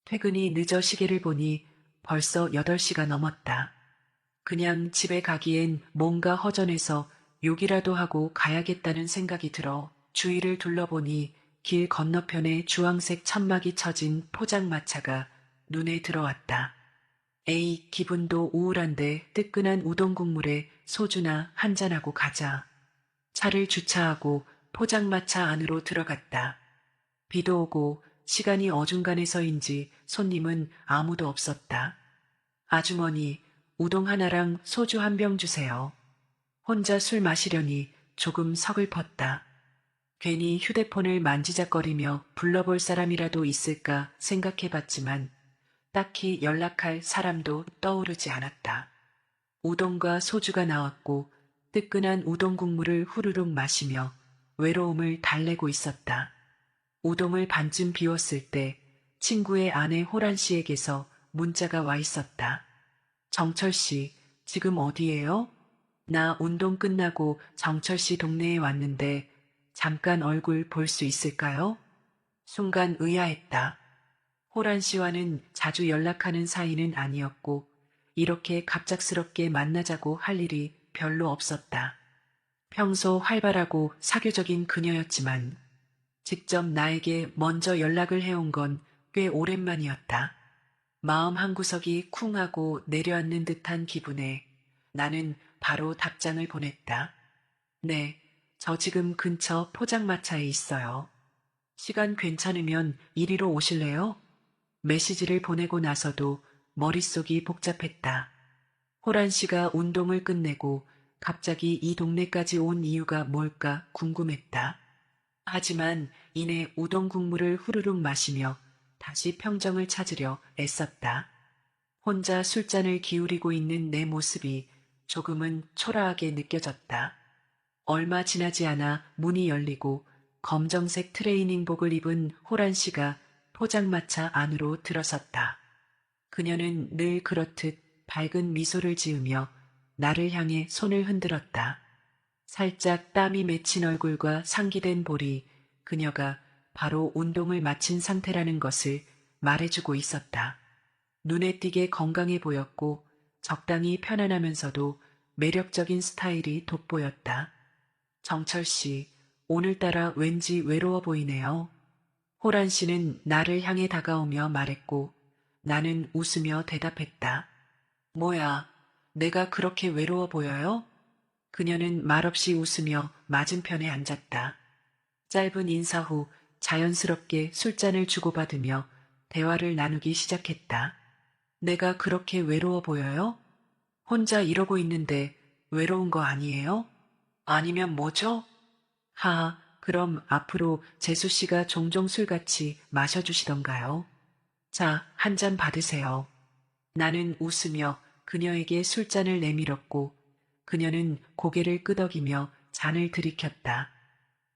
퇴근이 늦어 시계를 보니 벌써 8시가 넘었다. 그냥 집에 가기엔 뭔가 허전해서 욕이라도 하고 가야겠다는 생각이 들어 주위를 둘러보니 길 건너편에 주황색 천막이 쳐진 포장마차가 눈에 들어왔다. 에이, 기분도 우울한데 뜨끈한 우동 국물에 소주나 한잔하고 가자. 차를 주차하고 포장마차 안으로 들어갔다. 비도 오고 시간이 어중간해서인지 손님은 아무도 없었다. 아주머니, 우동 하나랑 소주 한 병 주세요. 혼자 술 마시려니 조금 서글펐다. 괜히 휴대폰을 만지작거리며 불러볼 사람이라도 있을까 생각해봤지만 딱히 연락할 사람도 떠오르지 않았다. 우동과 소주가 나왔고 뜨끈한 우동 국물을 후루룩 마시며 외로움을 달래고 있었다. 우동을 반쯤 비웠을 때 친구의 아내 호란 씨에게서 문자가 와 있었다. 정철 씨, 지금 어디예요? 나 운동 끝나고 정철 씨 동네에 왔는데 잠깐 얼굴 볼 수 있을까요? 순간 의아했다. 호란 씨와는 자주 연락하는 사이는 아니었고 이렇게 갑작스럽게 만나자고 할 일이 별로 없었다. 평소 활발하고 사교적인 그녀였지만 직접 나에게 먼저 연락을 해온 건 꽤 오랜만이었다. 마음 한구석이 쿵하고 내려앉는 듯한 기분에 나는 바로 답장을 보냈다. 네, 저 지금 근처 포장마차에 있어요. 시간 괜찮으면 이리로 오실래요? 메시지를 보내고 나서도 머릿속이 복잡했다. 호란 씨가 운동을 끝내고 갑자기 이 동네까지 온 이유가 뭘까 궁금했다. 하지만 이내 우동 국물을 후루룩 마시며 다시 평정을 찾으려 애썼다. 혼자 술잔을 기울이고 있는 내 모습이 조금은 초라하게 느껴졌다. 얼마 지나지 않아 문이 열리고 검정색 트레이닝복을 입은 호란 씨가 포장마차 안으로 들어섰다. 그녀는 늘 그렇듯 밝은 미소를 지으며 나를 향해 손을 흔들었다. 살짝 땀이 맺힌 얼굴과 상기된 볼이 그녀가 바로 운동을 마친 상태라는 것을 말해주고 있었다. 눈에 띄게 건강해 보였고 적당히 편안하면서도 매력적인 스타일이 돋보였다. 정철 씨, 오늘따라 왠지 외로워 보이네요. 호란 씨는 나를 향해 다가오며 말했고 나는 웃으며 대답했다. 뭐야, 내가 그렇게 외로워 보여요? 그녀는 말없이 웃으며 맞은편에 앉았다. 짧은 인사 후 자연스럽게 술잔을 주고받으며 대화를 나누기 시작했다. 내가 그렇게 외로워 보여요? 혼자 이러고 있는데 외로운 거 아니에요? 아니면 뭐죠? 하하, 그럼 앞으로 재수 씨가 종종 술 같이 마셔주시던가요? 자, 한 잔 받으세요. 나는 웃으며 그녀에게 술잔을 내밀었고 그녀는 고개를 끄덕이며 잔을 들이켰다.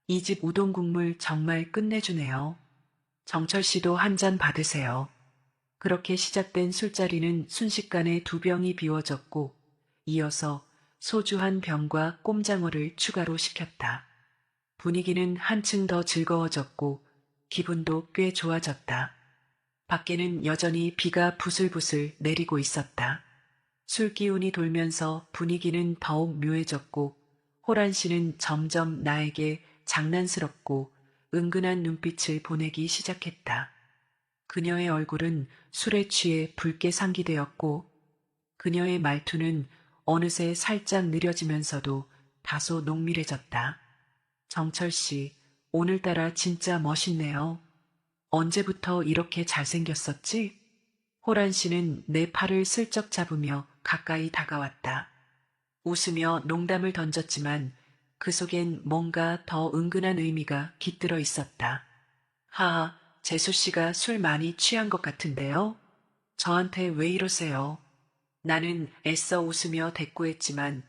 이 집 우동 국물 정말 끝내주네요. 정철 씨도 한 잔 받으세요. 그렇게 시작된 술자리는 순식간에 2병이 비워졌고 이어서 소주 한 병과 꼼장어를 추가로 시켰다. 분위기는 한층 더 즐거워졌고 기분도 꽤 좋아졌다. 밖에는 여전히 비가 부슬부슬 내리고 있었다. 술 기운이 돌면서 분위기는 더욱 묘해졌고 호란 씨는 점점 나에게 장난스럽고 은근한 눈빛을 보내기 시작했다. 그녀의 얼굴은 술에 취해 붉게 상기되었고 그녀의 말투는 어느새 살짝 느려지면서도 다소 농밀해졌다. 정철 씨, 오늘따라 진짜 멋있네요. 언제부터 이렇게 잘생겼었지? 호란 씨는 내 팔을 슬쩍 잡으며 가까이 다가왔다. 웃으며 농담을 던졌지만 그 속엔 뭔가 더 은근한 의미가 깃들어 있었다. 하하, 재수 씨가 술 많이 취한 것 같은데요? 저한테 왜 이러세요? 나는 애써 웃으며 대꾸했지만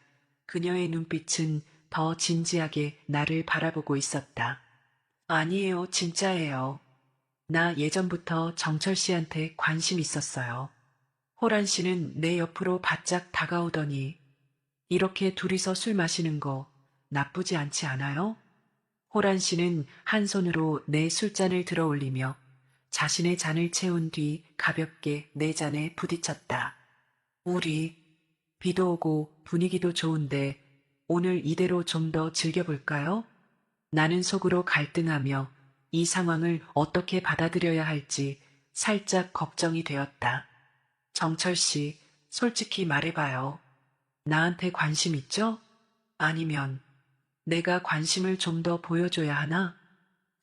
그녀의 눈빛은 더 진지하게 나를 바라보고 있었다. 아니에요, 진짜예요. 나 예전부터 정철 씨한테 관심 있었어요. 호란 씨는 내 옆으로 바짝 다가오더니 이렇게 둘이서 술 마시는 거 나쁘지 않지 않아요? 호란 씨는 한 손으로 내 술잔을 들어 올리며 자신의 잔을 채운 뒤 가볍게 내 잔에 부딪혔다. 우리, 비도 오고 분위기도 좋은데 오늘 이대로 좀 더 즐겨볼까요? 나는 속으로 갈등하며 이 상황을 어떻게 받아들여야 할지 살짝 걱정이 되었다. 정철 씨, 솔직히 말해봐요. 나한테 관심 있죠? 아니면 내가 관심을 좀 더 보여줘야 하나?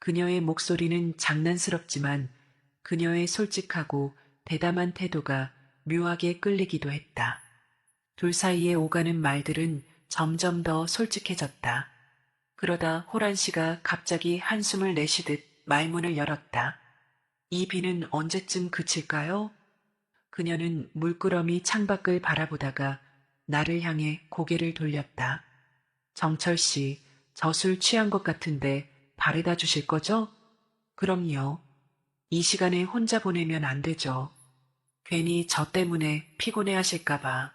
그녀의 목소리는 장난스럽지만 그녀의 솔직하고 대담한 태도가 묘하게 끌리기도 했다. 둘 사이에 오가는 말들은 점점 더 솔직해졌다. 그러다 호란 씨가 갑자기 한숨을 내쉬듯 말문을 열었다. 이 비는 언제쯤 그칠까요? 그녀는 물끄러미 창밖을 바라보다가 나를 향해 고개를 돌렸다. 정철 씨, 저 술 취한 것 같은데 바래다 주실 거죠? 그럼요. 이 시간에 혼자 보내면 안 되죠. 괜히 저 때문에 피곤해 하실까봐.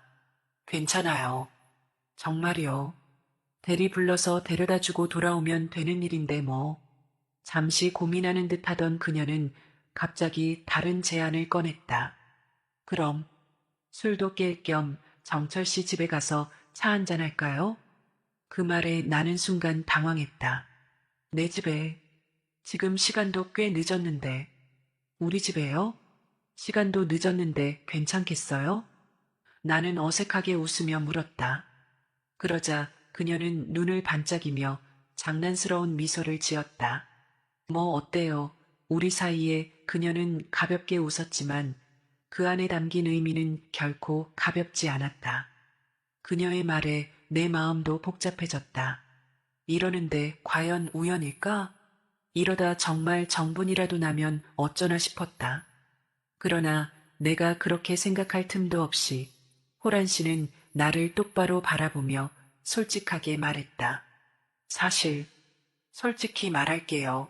괜찮아요. 정말요. 대리 불러서 데려다 주고 돌아오면 되는 일인데 뭐. 잠시 고민하는 듯 하던 그녀는 갑자기 다른 제안을 꺼냈다. 그럼 술도 깰 겸 정철 씨 집에 가서 차 한잔 할까요? 그 말에 나는 순간 당황했다. 내 집에 지금 시간도 꽤 늦었는데 우리 집에요? 시간도 늦었는데 괜찮겠어요? 나는 어색하게 웃으며 물었다. 그러자 그녀는 눈을 반짝이며 장난스러운 미소를 지었다. 뭐 어때요? 우리 사이에 그녀는 가볍게 웃었지만 그 안에 담긴 의미는 결코 가볍지 않았다. 그녀의 말에 내 마음도 복잡해졌다. 이러는데 과연 우연일까? 이러다 정말 정분이라도 나면 어쩌나 싶었다. 그러나 내가 그렇게 생각할 틈도 없이 호란 씨는 나를 똑바로 바라보며 솔직하게 말했다. 사실, 솔직히 말할게요.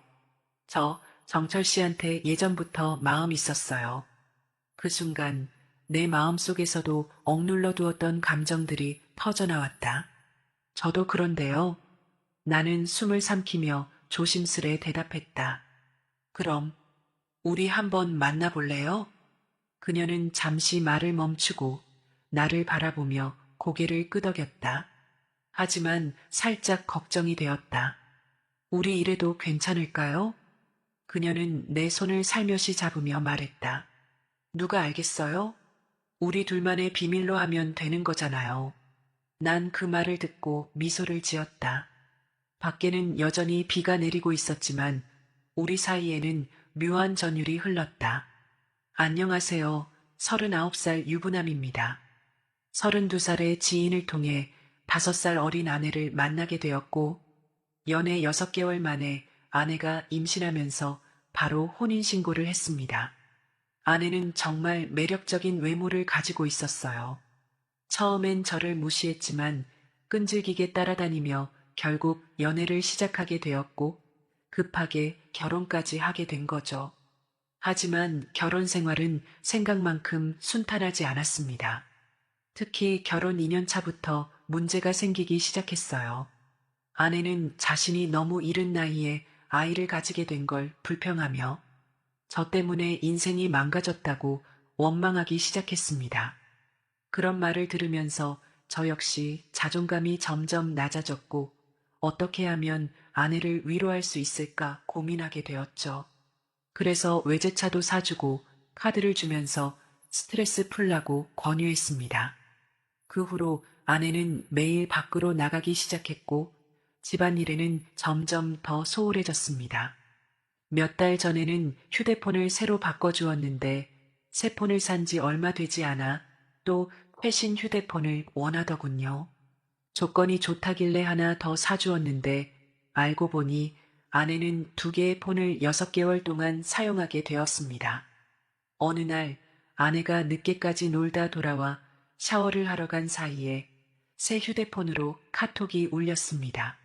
저 정철 씨한테 예전부터 마음 있었어요. 그 순간 내 마음 속에서도 억눌러 두었던 감정들이 터져나왔다. 저도 그런데요. 나는 숨을 삼키며 조심스레 대답했다. 그럼 우리 한번 만나볼래요? 그녀는 잠시 말을 멈추고 나를 바라보며 고개를 끄덕였다. 하지만 살짝 걱정이 되었다. 우리 이래도 괜찮을까요? 그녀는 내 손을 살며시 잡으며 말했다. 누가 알겠어요? 우리 둘만의 비밀로 하면 되는 거잖아요. 난 그 말을 듣고 미소를 지었다. 밖에는 여전히 비가 내리고 있었지만 우리 사이에는 묘한 전율이 흘렀다. 안녕하세요. 39살 유부남입니다. 32살의 지인을 통해 5살 어린 아내를 만나게 되었고 연애 6개월 만에 아내가 임신하면서 바로 혼인신고를 했습니다. 아내는 정말 매력적인 외모를 가지고 있었어요. 처음엔 저를 무시했지만 끈질기게 따라다니며 결국 연애를 시작하게 되었고 급하게 결혼까지 하게 된 거죠. 하지만 결혼 생활은 생각만큼 순탄하지 않았습니다. 특히 결혼 2년 차부터 문제가 생기기 시작했어요. 아내는 자신이 너무 이른 나이에 아이를 가지게 된 걸 불평하며 저 때문에 인생이 망가졌다고 원망하기 시작했습니다. 그런 말을 들으면서 저 역시 자존감이 점점 낮아졌고 어떻게 하면 아내를 위로할 수 있을까 고민하게 되었죠. 그래서 외제차도 사주고 카드를 주면서 스트레스 풀라고 권유했습니다. 그 후로 아내는 매일 밖으로 나가기 시작했고 집안일에는 점점 더 소홀해졌습니다. 몇 달 전에는 휴대폰을 새로 바꿔주었는데 새 폰을 산 지 얼마 되지 않아 또 최신 휴대폰을 원하더군요. 조건이 좋다길래 하나 더 사주었는데 알고 보니 아내는 2개의 폰을 6개월 동안 사용하게 되었습니다. 어느 날 아내가 늦게까지 놀다 돌아와 샤워를 하러 간 사이에 새 휴대폰으로 카톡이 울렸습니다.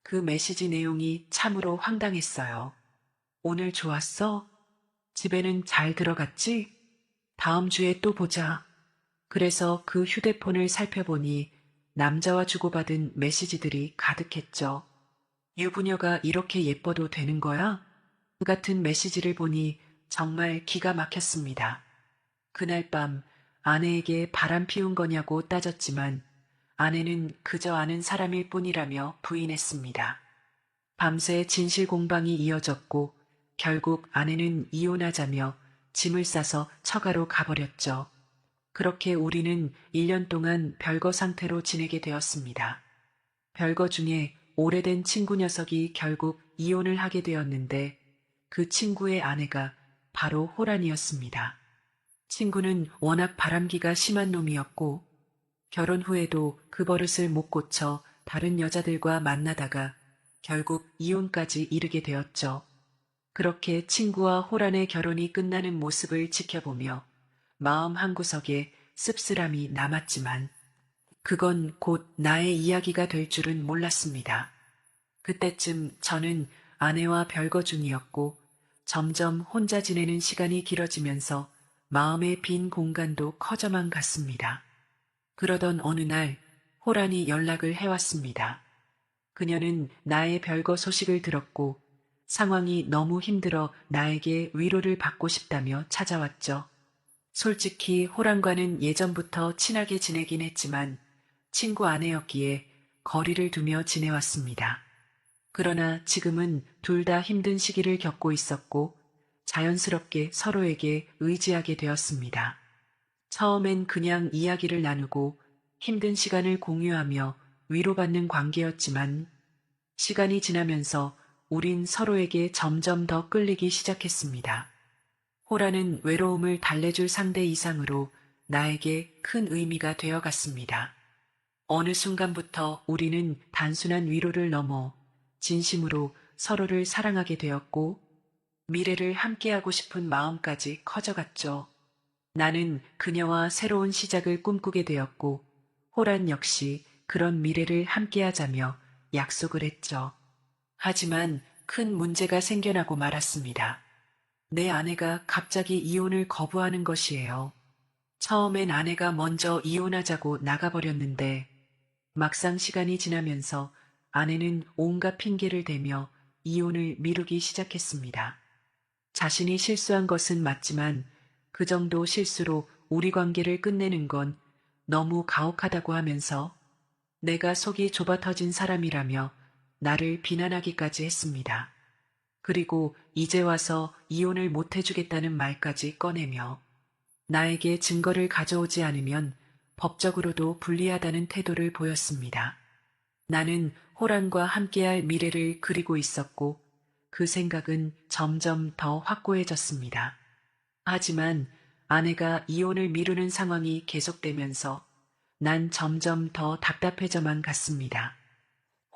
그 메시지 내용이 참으로 황당했어요. 오늘 좋았어? 집에는 잘 들어갔지? 다음 주에 또 보자. 그래서 그 휴대폰을 살펴보니 남자와 주고받은 메시지들이 가득했죠. 유부녀가 이렇게 예뻐도 되는 거야? 그 같은 메시지를 보니 정말 기가 막혔습니다. 그날 밤 아내에게 바람 피운 거냐고 따졌지만 아내는 그저 아는 사람일 뿐이라며 부인했습니다. 밤새 진실 공방이 이어졌고 결국 아내는 이혼하자며 짐을 싸서 처가로 가버렸죠. 그렇게 우리는 1년 동안 별거 상태로 지내게 되었습니다. 별거 중에 오래된 친구 녀석이 결국 이혼을 하게 되었는데 그 친구의 아내가 바로 호란이었습니다. 친구는 워낙 바람기가 심한 놈이었고 결혼 후에도 그 버릇을 못 고쳐 다른 여자들과 만나다가 결국 이혼까지 이르게 되었죠. 그렇게 친구와 호란의 결혼이 끝나는 모습을 지켜보며 마음 한구석에 씁쓸함이 남았지만 그건 곧 나의 이야기가 될 줄은 몰랐습니다. 그때쯤 저는 아내와 별거 중이었고 점점 혼자 지내는 시간이 길어지면서 마음의 빈 공간도 커져만 갔습니다. 그러던 어느 날 호란이 연락을 해왔습니다. 그녀는 나의 별거 소식을 들었고 상황이 너무 힘들어 나에게 위로를 받고 싶다며 찾아왔죠. 솔직히 호란과는 예전부터 친하게 지내긴 했지만 친구 아내였기에 거리를 두며 지내왔습니다. 그러나 지금은 둘 다 힘든 시기를 겪고 있었고 자연스럽게 서로에게 의지하게 되었습니다. 처음엔 그냥 이야기를 나누고 힘든 시간을 공유하며 위로받는 관계였지만 시간이 지나면서 우린 서로에게 점점 더 끌리기 시작했습니다. 호라는 외로움을 달래줄 상대 이상으로 나에게 큰 의미가 되어갔습니다. 어느 순간부터 우리는 단순한 위로를 넘어 진심으로 서로를 사랑하게 되었고 미래를 함께하고 싶은 마음까지 커져갔죠. 나는 그녀와 새로운 시작을 꿈꾸게 되었고 호란 역시 그런 미래를 함께하자며 약속을 했죠. 하지만 큰 문제가 생겨나고 말았습니다. 내 아내가 갑자기 이혼을 거부하는 것이에요. 처음엔 아내가 먼저 이혼하자고 나가버렸는데 막상 시간이 지나면서 아내는 온갖 핑계를 대며 이혼을 미루기 시작했습니다. 자신이 실수한 것은 맞지만 그 정도 실수로 우리 관계를 끝내는 건 너무 가혹하다고 하면서 내가 속이 좁아 터진 사람이라며 나를 비난하기까지 했습니다. 그리고 이제 와서 이혼을 못 해주겠다는 말까지 꺼내며 나에게 증거를 가져오지 않으면 법적으로도 불리하다는 태도를 보였습니다. 나는 호란과 함께할 미래를 그리고 있었고 그 생각은 점점 더 확고해졌습니다. 하지만 아내가 이혼을 미루는 상황이 계속되면서 난 점점 더 답답해져만 갔습니다.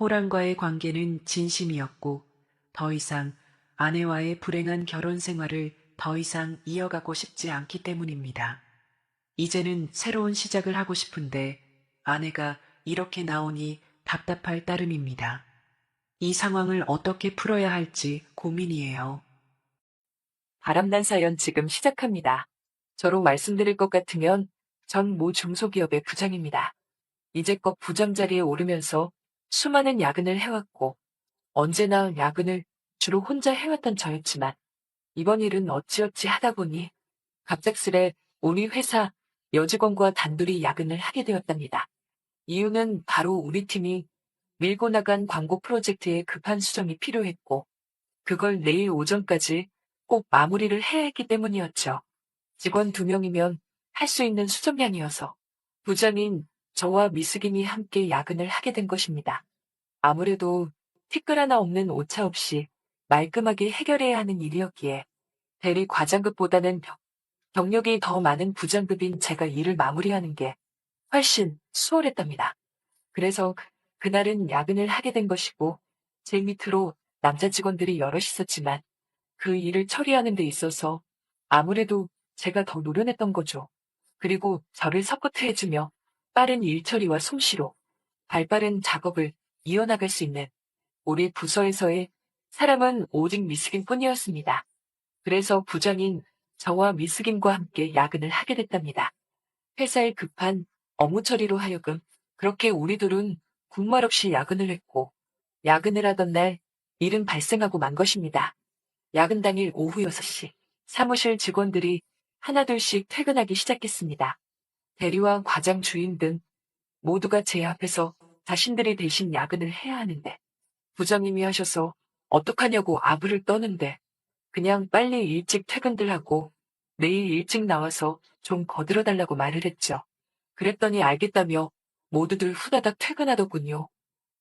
호란과의 관계는 진심이었고 더 이상 아내와의 불행한 결혼 생활을 더 이상 이어가고 싶지 않기 때문입니다. 이제는 새로운 시작을 하고 싶은데 아내가 이렇게 나오니 답답할 따름입니다. 이 상황을 어떻게 풀어야 할지 고민이에요. 바람난 사연 지금 시작합니다. 저로 말씀드릴 것 같으면 전 모 중소기업의 부장입니다. 이제껏 부장 자리에 오르면서 수많은 야근을 해왔고 언제나 야근을 주로 혼자 해왔던 저였지만 이번 일은 어찌어찌 하다 보니 갑작스레 우리 회사 여직원과 단둘이 야근을 하게 되었답니다. 이유는 바로 우리 팀이 밀고 나간 광고 프로젝트에 급한 수정이 필요했고 그걸 내일 오전까지 꼭 마무리를 해야 했기 때문이었죠. 직원 2명이면 할 수 있는 수정량이어서 부장인 저와 미스김이 함께 야근을 하게 된 것입니다. 아무래도 티끌 하나 없는 오차 없이 말끔하게 해결해야 하는 일이었기에 대리 과장급보다는 경력이 더 많은 부장급인 제가 일을 마무리하는 게 훨씬 수월했답니다. 그래서 그날은 야근을 하게 된 것이고 제 밑으로 남자 직원들이 여럿 있었지만 그 일을 처리하는 데 있어서 아무래도 제가 더 노련했던 거죠. 그리고 저를 서포트해주며 빠른 일 처리와 솜씨로 발빠른 작업을 이어나갈 수 있는 우리 부서에서의 사람은 오직 미스김뿐이었습니다. 그래서 부장인 저와 미스김과 함께 야근을 하게 됐답니다. 회사에 급한 업무 처리로 하여금 그렇게 우리 둘은 군말 없이 야근을 했고 야근을 하던 날 일은 발생하고 만 것입니다. 야근 당일 오후 6시 사무실 직원들이 하나둘씩 퇴근하기 시작했습니다. 대리와 과장 주임 등 모두가 제 앞에서 자신들이 대신 야근을 해야 하는데 부장님이 하셔서 어떡하냐고 아부를 떠는데 그냥 빨리 일찍 퇴근들 하고 내일 일찍 나와서 좀 거들어달라고 말을 했죠. 그랬더니 알겠다며 모두들 후다닥 퇴근하더군요.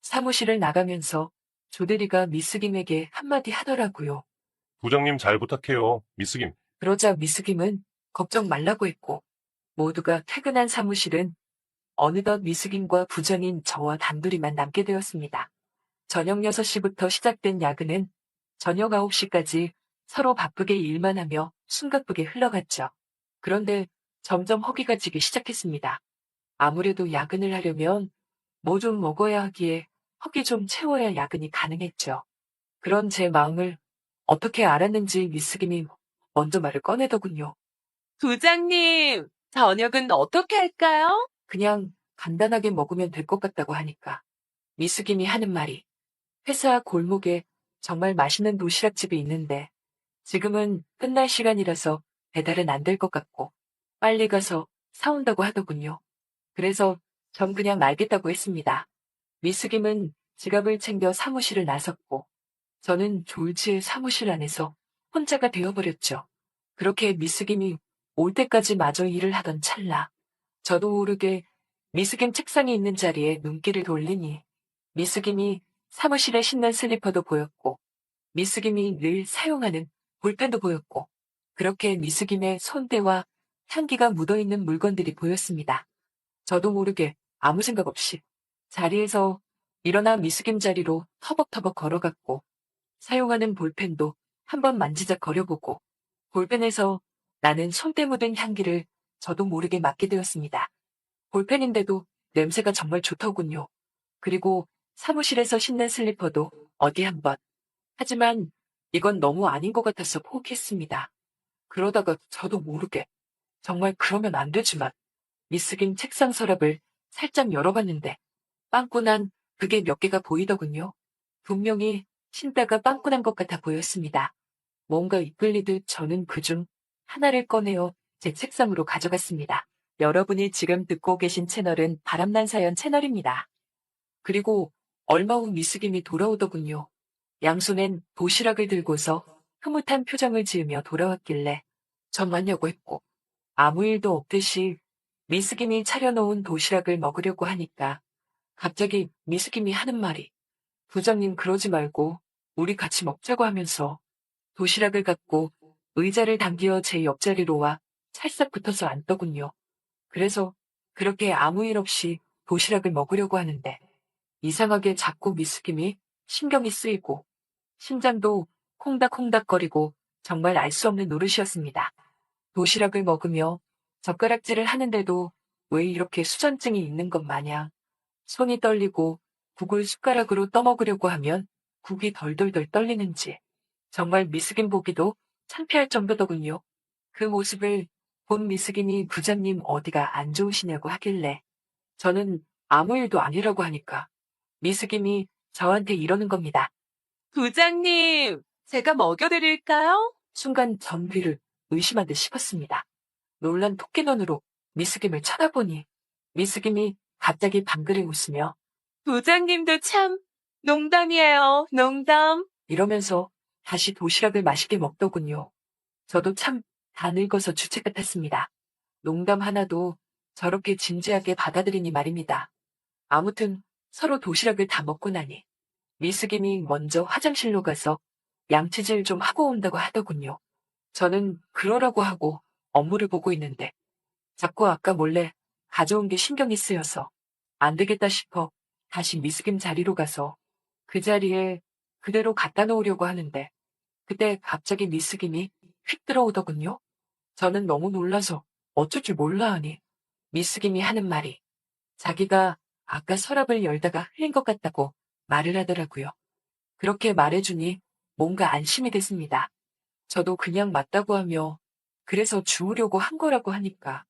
사무실을 나가면서 조대리가 미스김에게 한마디 하더라고요. 부장님 잘 부탁해요, 미스 김. 그러자 미스김은 걱정 말라고 했고 모두가 퇴근한 사무실은 어느덧 미스김과 부장인 저와 단둘이만 남게 되었습니다. 저녁 6시부터 시작된 야근은 저녁 9시까지 서로 바쁘게 일만 하며 숨가쁘게 흘러갔죠. 그런데 점점 허기가 지기 시작했습니다. 아무래도 야근을 하려면 뭐 좀 먹어야 하기에 허기 좀 채워야 야근이 가능했죠. 그런 제 마음을 어떻게 알았는지 미스김이 먼저 말을 꺼내더군요. 부장님, 저녁은 어떻게 할까요? 그냥 간단하게 먹으면 될 것 같다고 하니까 미스김이 하는 말이 회사 골목에 정말 맛있는 도시락집이 있는데 지금은 끝날 시간이라서 배달은 안 될 것 같고 빨리 가서 사온다고 하더군요. 그래서 전 그냥 알겠다고 했습니다. 미스김은 지갑을 챙겨 사무실을 나섰고 저는 졸지의 사무실 안에서 혼자가 되어버렸죠. 그렇게 미스김이 올 때까지 마저 일을 하던 찰나 저도 모르게 미스김 책상에 있는 자리에 눈길을 돌리니 미스김이 사무실에 신는 슬리퍼도 보였고 미스김이 늘 사용하는 볼펜도 보였고 그렇게 미스김의 손때와 향기가 묻어있는 물건들이 보였습니다. 저도 모르게 아무 생각 없이 자리에서 일어나 미스김 자리로 터벅터벅 걸어갔고 사용하는 볼펜도 한번 만지작 거려보고 볼펜에서 나는 손때 묻은 향기를 저도 모르게 맡게 되었습니다. 볼펜인데도 냄새가 정말 좋더군요. 그리고 사무실에서 신는 슬리퍼도 어디 한번. 하지만 이건 너무 아닌 것 같아서 포기했습니다. 그러다가 저도 모르게 정말 그러면 안 되지만 미스김 책상 서랍을 살짝 열어봤는데 빵꾸난 그게 몇 개가 보이더군요. 분명히 신다가 빵꾸난 것 같아 보였습니다. 뭔가 이끌리듯 저는 그중 하나를 꺼내어 제 책상으로 가져갔습니다. 여러분이 지금 듣고 계신 채널은 바람난 사연 채널입니다. 그리고 얼마 후 미스김이 돌아오더군요. 양손엔 도시락을 들고서 흐뭇한 표정을 지으며 돌아왔길래 전 왔냐고 했고 아무 일도 없듯이 미스김이 차려놓은 도시락을 먹으려고 하니까 갑자기 미스김이 하는 말이 부장님 그러지 말고 우리 같이 먹자고 하면서 도시락을 갖고 의자를 당기어 제 옆자리로 와 찰싹 붙어서 앉더군요. 그래서 그렇게 아무 일 없이 도시락을 먹으려고 하는데 이상하게 자꾸 미스김이 신경이 쓰이고 심장도 콩닥콩닥거리고 정말 알 수 없는 노릇이었습니다. 도시락을 먹으며 젓가락질을 하는데도 왜 이렇게 수전증이 있는 것 마냥 손이 떨리고 국을 숟가락으로 떠먹으려고 하면 국이 덜덜덜 떨리는지 정말 미스김 보기도 창피할 정도더군요. 그 모습을 본 미스김이 부장님 어디가 안 좋으시냐고 하길래 저는 아무 일도 아니라고 하니까 미스김이 저한테 이러는 겁니다. 부장님, 제가 먹여드릴까요? 순간 전 귀를 의심한 듯 싶었습니다. 놀란 토끼눈으로 미스김을 쳐다보니 미스김이 갑자기 방글이 웃으며 부장님도 참 농담이에요, 농담. 이러면서 다시 도시락을 맛있게 먹더군요. 저도 참 다 늙어서 주책 같았습니다. 농담 하나도 저렇게 진지하게 받아들이니 말입니다. 아무튼 서로 도시락을 다 먹고 나니 미스김이 먼저 화장실로 가서 양치질 좀 하고 온다고 하더군요. 저는 그러라고 하고 업무를 보고 있는데 자꾸 아까 몰래 가져온 게 신경이 쓰여서 안 되겠다 싶어 다시 미스김 자리로 가서 그 자리에 그대로 갖다 놓으려고 하는데 그때 갑자기 미스김이 휙 들어오더군요. 저는 너무 놀라서 어쩔 줄 몰라 하니 미스김이 하는 말이 자기가 아까 서랍을 열다가 흘린 것 같다고 말을 하더라고요. 그렇게 말해주니 뭔가 안심이 됐습니다. 저도 그냥 맞다고 하며 그래서 주우려고 한 거라고 하니까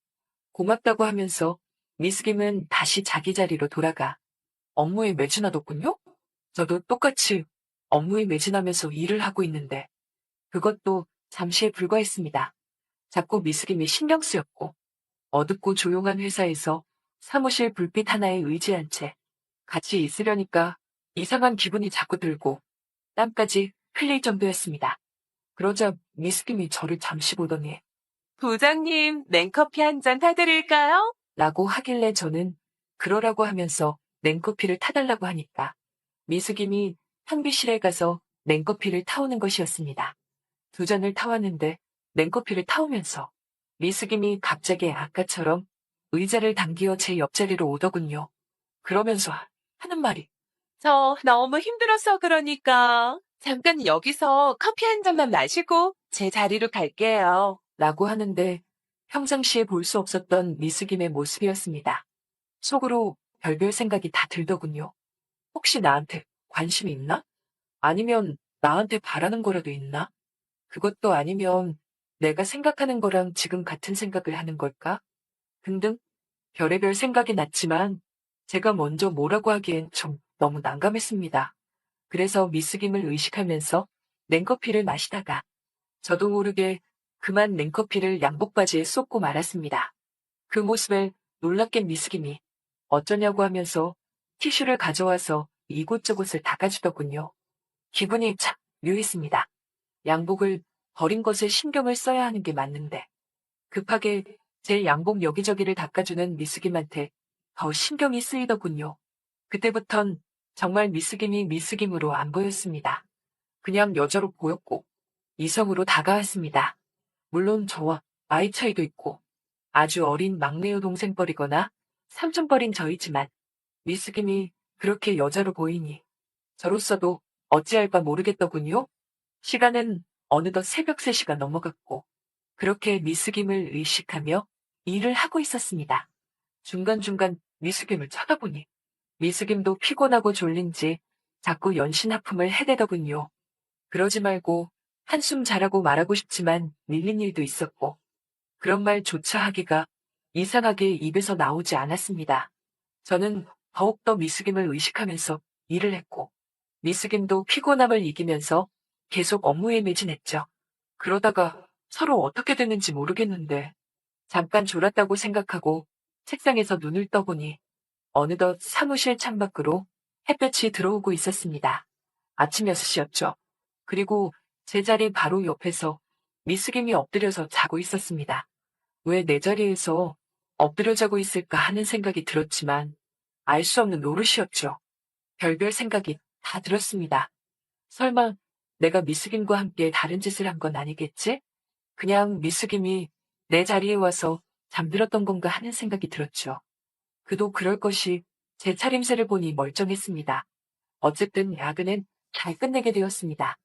고맙다고 하면서 미스김은 다시 자기 자리로 돌아가 업무에 매진하더군요. 저도 똑같이 업무에 매진하면서 일을 하고 있는데 그것도 잠시에 불과했습니다. 자꾸 미스김이 신경 쓰였고, 어둡고 조용한 회사에서 사무실 불빛 하나에 의지한 채 같이 있으려니까 이상한 기분이 자꾸 들고 땀까지 흘릴 정도였습니다. 그러자 미스김이 저를 잠시 보더니 부장님, 냉커피 한 잔 타드릴까요? 라고 하길래 저는 그러라고 하면서 냉커피를 타달라고 하니까 미스김이 탕비실에 가서 냉커피를 타오는 것이었습니다. 두 잔을 타왔는데 냉커피를 타오면서 미스김이 갑자기 아까처럼 의자를 당기어 제 옆자리로 오더군요. 그러면서 하는 말이 저 너무 힘들어서 그러니까 잠깐 여기서 커피 한 잔만 마시고 제 자리로 갈게요. 라고 하는데 평상시에 볼 수 없었던 미스김의 모습이었습니다. 속으로 별별 생각이 다 들더군요. 혹시 나한테 관심이 있나? 아니면 나한테 바라는 거라도 있나? 그것도 아니면 내가 생각하는 거랑 지금 같은 생각을 하는 걸까? 등등 별의별 생각이 났지만 제가 먼저 뭐라고 하기엔 좀 너무 난감했습니다. 그래서 미스김을 의식하면서 냉커피를 마시다가 저도 모르게 그만 냉커피를 양복바지에 쏟고 말았습니다. 그 모습에 놀랍게 미스김이 어쩌냐고 하면서 티슈를 가져와서 이곳저곳을 닦아주더군요. 기분이 참 묘했습니다. 양복을 버린 것에 신경을 써야 하는 게 맞는데 급하게 제 양복 여기저기를 닦아주는 미스김한테 더 신경이 쓰이더군요. 그때부턴 정말 미스김이 미스김으로 안 보였습니다. 그냥 여자로 보였고 이성으로 다가왔습니다. 물론 저와 나이 차이도 있고 아주 어린 막내 여동생뻘이거나 삼촌뻘인 저이지만 미스김이 그렇게 여자로 보이니 저로서도 어찌할까 모르겠더군요. 시간은 어느덧 새벽 3시가 넘어갔고 그렇게 미스김을 의식하며 일을 하고 있었습니다. 중간중간 미스김을 쳐다보니 미스김도 피곤하고 졸린지 자꾸 연신하품을 해대더군요. 그러지 말고 한숨 자라고 말하고 싶지만 밀린 일도 있었고 그런 말조차 하기가 이상하게 입에서 나오지 않았습니다. 저는 더욱더 미스김을 의식하면서 일을 했고 미스김도 피곤함을 이기면서 계속 업무에 매진했죠. 그러다가 서로 어떻게 됐는지 모르겠는데 잠깐 졸았다고 생각하고 책상에서 눈을 떠보니 어느덧 사무실 창밖으로 햇볕이 들어오고 있었습니다. 아침 6시였죠. 그리고 제 자리 바로 옆에서 미스김이 엎드려서 자고 있었습니다. 왜 내 자리에서 엎드려 자고 있을까 하는 생각이 들었지만 알 수 없는 노릇이었죠. 별별 생각이 다 들었습니다. 설마 내가 미스김과 함께 다른 짓을 한 건 아니겠지? 그냥 미스김이 내 자리에 와서 잠들었던 건가 하는 생각이 들었죠. 그도 그럴 것이 제 차림새를 보니 멀쩡했습니다. 어쨌든 야근은 잘 끝내게 되었습니다.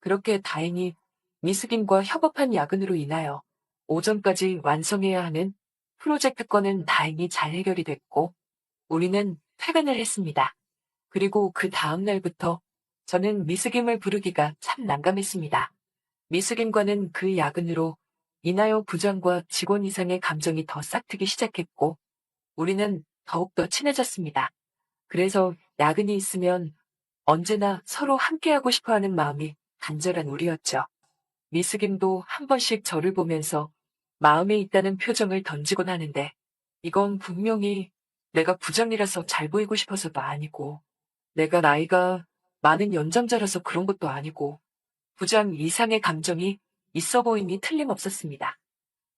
그렇게 다행히 미스김과 협업한 야근으로 인하여 오전까지 완성해야 하는 프로젝트 건은 다행히 잘 해결이 됐고 우리는 퇴근을 했습니다. 그리고 그 다음 날부터 저는 미스김을 부르기가 참 난감했습니다. 미스김과는 그 야근으로 인하여 부장과 직원 이상의 감정이 더 싹트기 시작했고 우리는 더욱더 친해졌습니다. 그래서 야근이 있으면 언제나 서로 함께하고 싶어하는 마음이 간절한 우리였죠. 미스김도 한 번씩 저를 보면서 마음에 있다는 표정을 던지곤 하는데 이건 분명히 내가 부장이라서 잘 보이고 싶어서도 아니고 내가 나이가 많은 연장자라서 그런 것도 아니고 부장 이상의 감정이 있어 보임이 틀림없었습니다.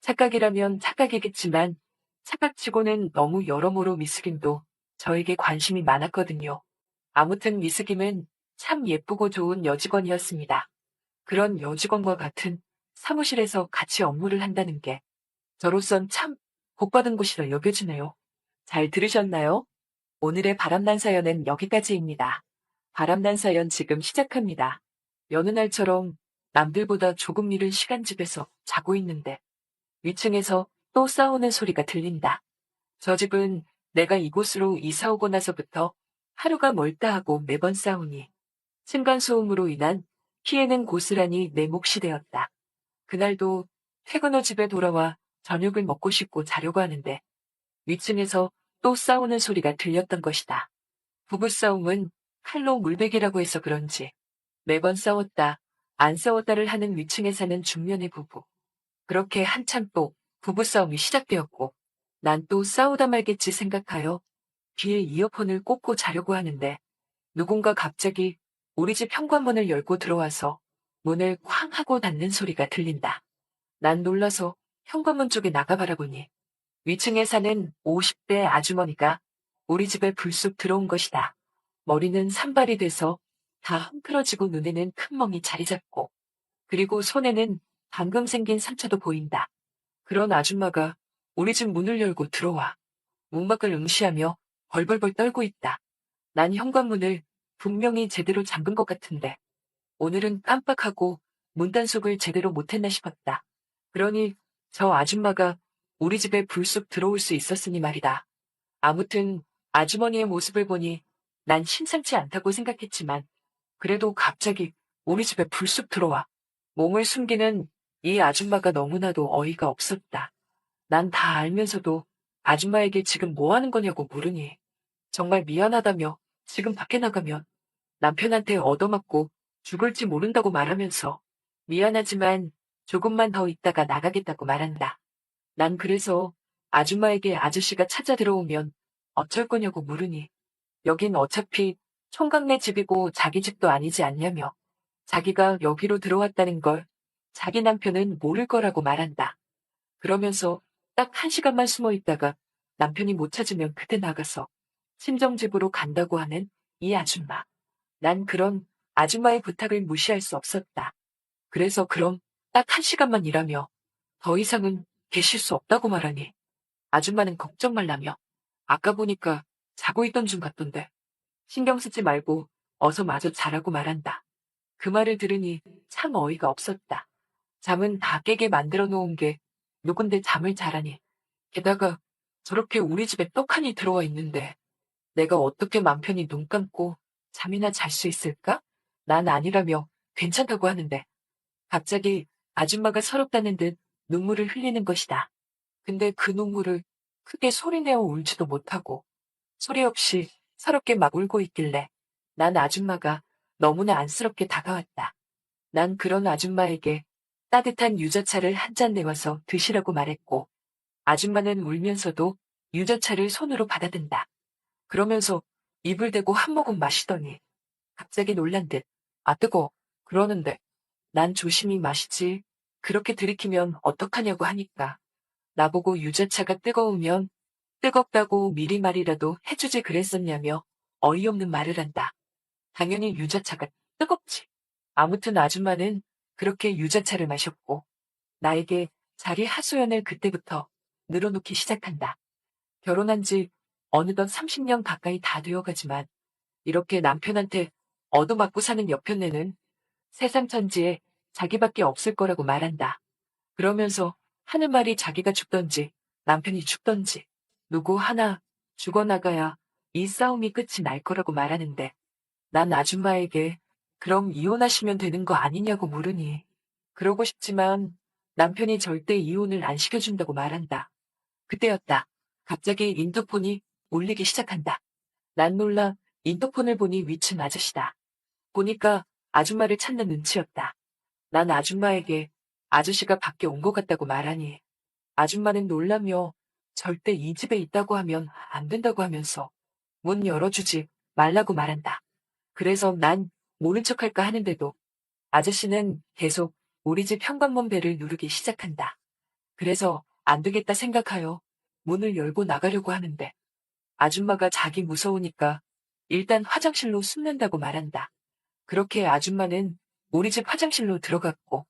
착각이라면 착각이겠지만 착각치고는 너무 여러모로 미스김도 저에게 관심이 많았거든요. 아무튼 미스김은 참 예쁘고 좋은 여직원이었습니다. 그런 여직원과 같은 사무실에서 같이 업무를 한다는 게 저로선 참 복받은 곳이라 여겨지네요. 잘 들으셨나요? 오늘의 바람난 사연은 여기까지입니다. 바람난 사연 지금 시작합니다. 여느 날처럼 남들보다 조금 이른 시간집에서 자고 있는데 위층에서 또 싸우는 소리가 들린다. 저 집은 내가 이곳으로 이사 오고 나서부터 하루가 멀다 하고 매번 싸우니 층간소음으로 인한 피해는 고스란히 내 몫이 되었다. 그날도 퇴근 후 집에 돌아와 저녁을 먹고 싶고 자려고 하는데 위층에서 또 싸우는 소리가 들렸던 것이다. 부부싸움은 칼로 물베기라고 해서 그런지 매번 싸웠다. 안쓰웠다를 하는 위층에 사는 중년의 부부. 그렇게 한참 또 부부싸움이 시작되었고, 난 또 싸우다 말겠지 생각하여 귀에 이어폰을 꽂고 자려고 하는데, 누군가 갑자기 우리 집 현관문을 열고 들어와서 문을 쾅 하고 닫는 소리가 들린다. 난 놀라서 현관문 쪽에 나가 바라보니 위층에 사는 50대 아주머니가 우리 집에 불쑥 들어온 것이다. 머리는 산발이 돼서 다 흥크러지고 눈에는 큰 멍이 자리 잡고 그리고 손에는 방금 생긴 상처도 보인다. 그런 아줌마가 우리 집 문을 열고 들어와 문 밖을 응시하며 벌벌벌 떨고 있다. 난 현관문을 분명히 제대로 잠근 것 같은데 오늘은 깜빡하고 문단속을 제대로 못했나 싶었다. 그러니 저 아줌마가 우리 집에 불쑥 들어올 수 있었으니 말이다. 아무튼 아주머니의 모습을 보니 난 심상치 않다고 생각했지만 그래도 갑자기 우리 집에 불쑥 들어와 몸을 숨기는 이 아줌마가 너무나도 어이가 없었다. 난 다 알면서도 아줌마에게 지금 뭐 하는 거냐고 물으니 정말 미안하다며 지금 밖에 나가면 남편한테 얻어맞고 죽을지 모른다고 말하면서 미안하지만 조금만 더 있다가 나가겠다고 말한다. 난 그래서 아줌마에게 아저씨가 찾아 들어오면 어쩔 거냐고 물으니 여긴 어차피 총각네 집이고 자기 집도 아니지 않냐며 자기가 여기로 들어왔다는 걸 자기 남편은 모를 거라고 말한다. 그러면서 딱 1시간만 숨어 있다가 남편이 못 찾으면 그때 나가서 친정집으로 간다고 하는 이 아줌마. 난 그런 아줌마의 부탁을 무시할 수 없었다. 그래서 그럼 딱 1시간만 일하며 더 이상은 계실 수 없다고 말하니 아줌마는 걱정 말라며 아까 보니까 자고 있던 중 같던데 신경 쓰지 말고 어서 마저 자라고 말한다. 그 말을 들으니 참 어이가 없었다. 잠은 다 깨게 만들어 놓은 게 누군데 잠을 자라니. 게다가 저렇게 우리 집에 떡하니 들어와 있는데 내가 어떻게 맘 편히 눈 감고 잠이나 잘 수 있을까? 난 아니라며 괜찮다고 하는데 갑자기 아줌마가 서럽다는 듯 눈물을 흘리는 것이다. 근데 그 눈물을 크게 소리내어 울지도 못하고 소리 없이 서럽게 막 울고 있길래 난 아줌마가 너무나 안쓰럽게 다가왔다. 난 그런 아줌마에게 따뜻한 유자차를 한 잔 내와서 드시라고 말했고 아줌마는 울면서도 유자차를 손으로 받아든다. 그러면서 입을 대고 한 모금 마시더니 갑자기 놀란 듯 아 뜨거 그러는데 난 조심히 마시지 그렇게 들이키면 어떡하냐고 하니까 나보고 유자차가 뜨거우면 뜨겁다고 미리 말이라도 해주지 그랬었냐며 어이없는 말을 한다. 당연히 유자차가 뜨겁지. 아무튼 아줌마는 그렇게 유자차를 마셨고 나에게 자리 하소연을 그때부터 늘어놓기 시작한다. 결혼한 지 어느덧 30년 가까이 다 되어가지만 이렇게 남편한테 얻어맞고 사는 여편네는 세상 천지에 자기밖에 없을 거라고 말한다. 그러면서 하는 말이 자기가 죽던지 남편이 죽던지 누구 하나 죽어나가야 이 싸움이 끝이 날 거라고 말하는데 난 아줌마에게 그럼 이혼하시면 되는 거 아니냐고 물으니 그러고 싶지만 남편이 절대 이혼을 안 시켜준다고 말한다. 그때였다. 갑자기 인터폰이 울리기 시작한다. 난 놀라 인터폰을 보니 위층 아저씨다. 보니까 아줌마를 찾는 눈치였다. 난 아줌마에게 아저씨가 밖에 온 것 같다고 말하니 아줌마는 놀라며 절대 이 집에 있다고 하면 안 된다고 하면서 문 열어주지 말라고 말한다. 그래서 난 모른 척할까 하는데도 아저씨는 계속 우리 집 현관문 벨을 누르기 시작한다. 그래서 안 되겠다 생각하여 문을 열고 나가려고 하는데 아줌마가 자기 무서우니까 일단 화장실로 숨는다고 말한다. 그렇게 아줌마는 우리 집 화장실로 들어갔고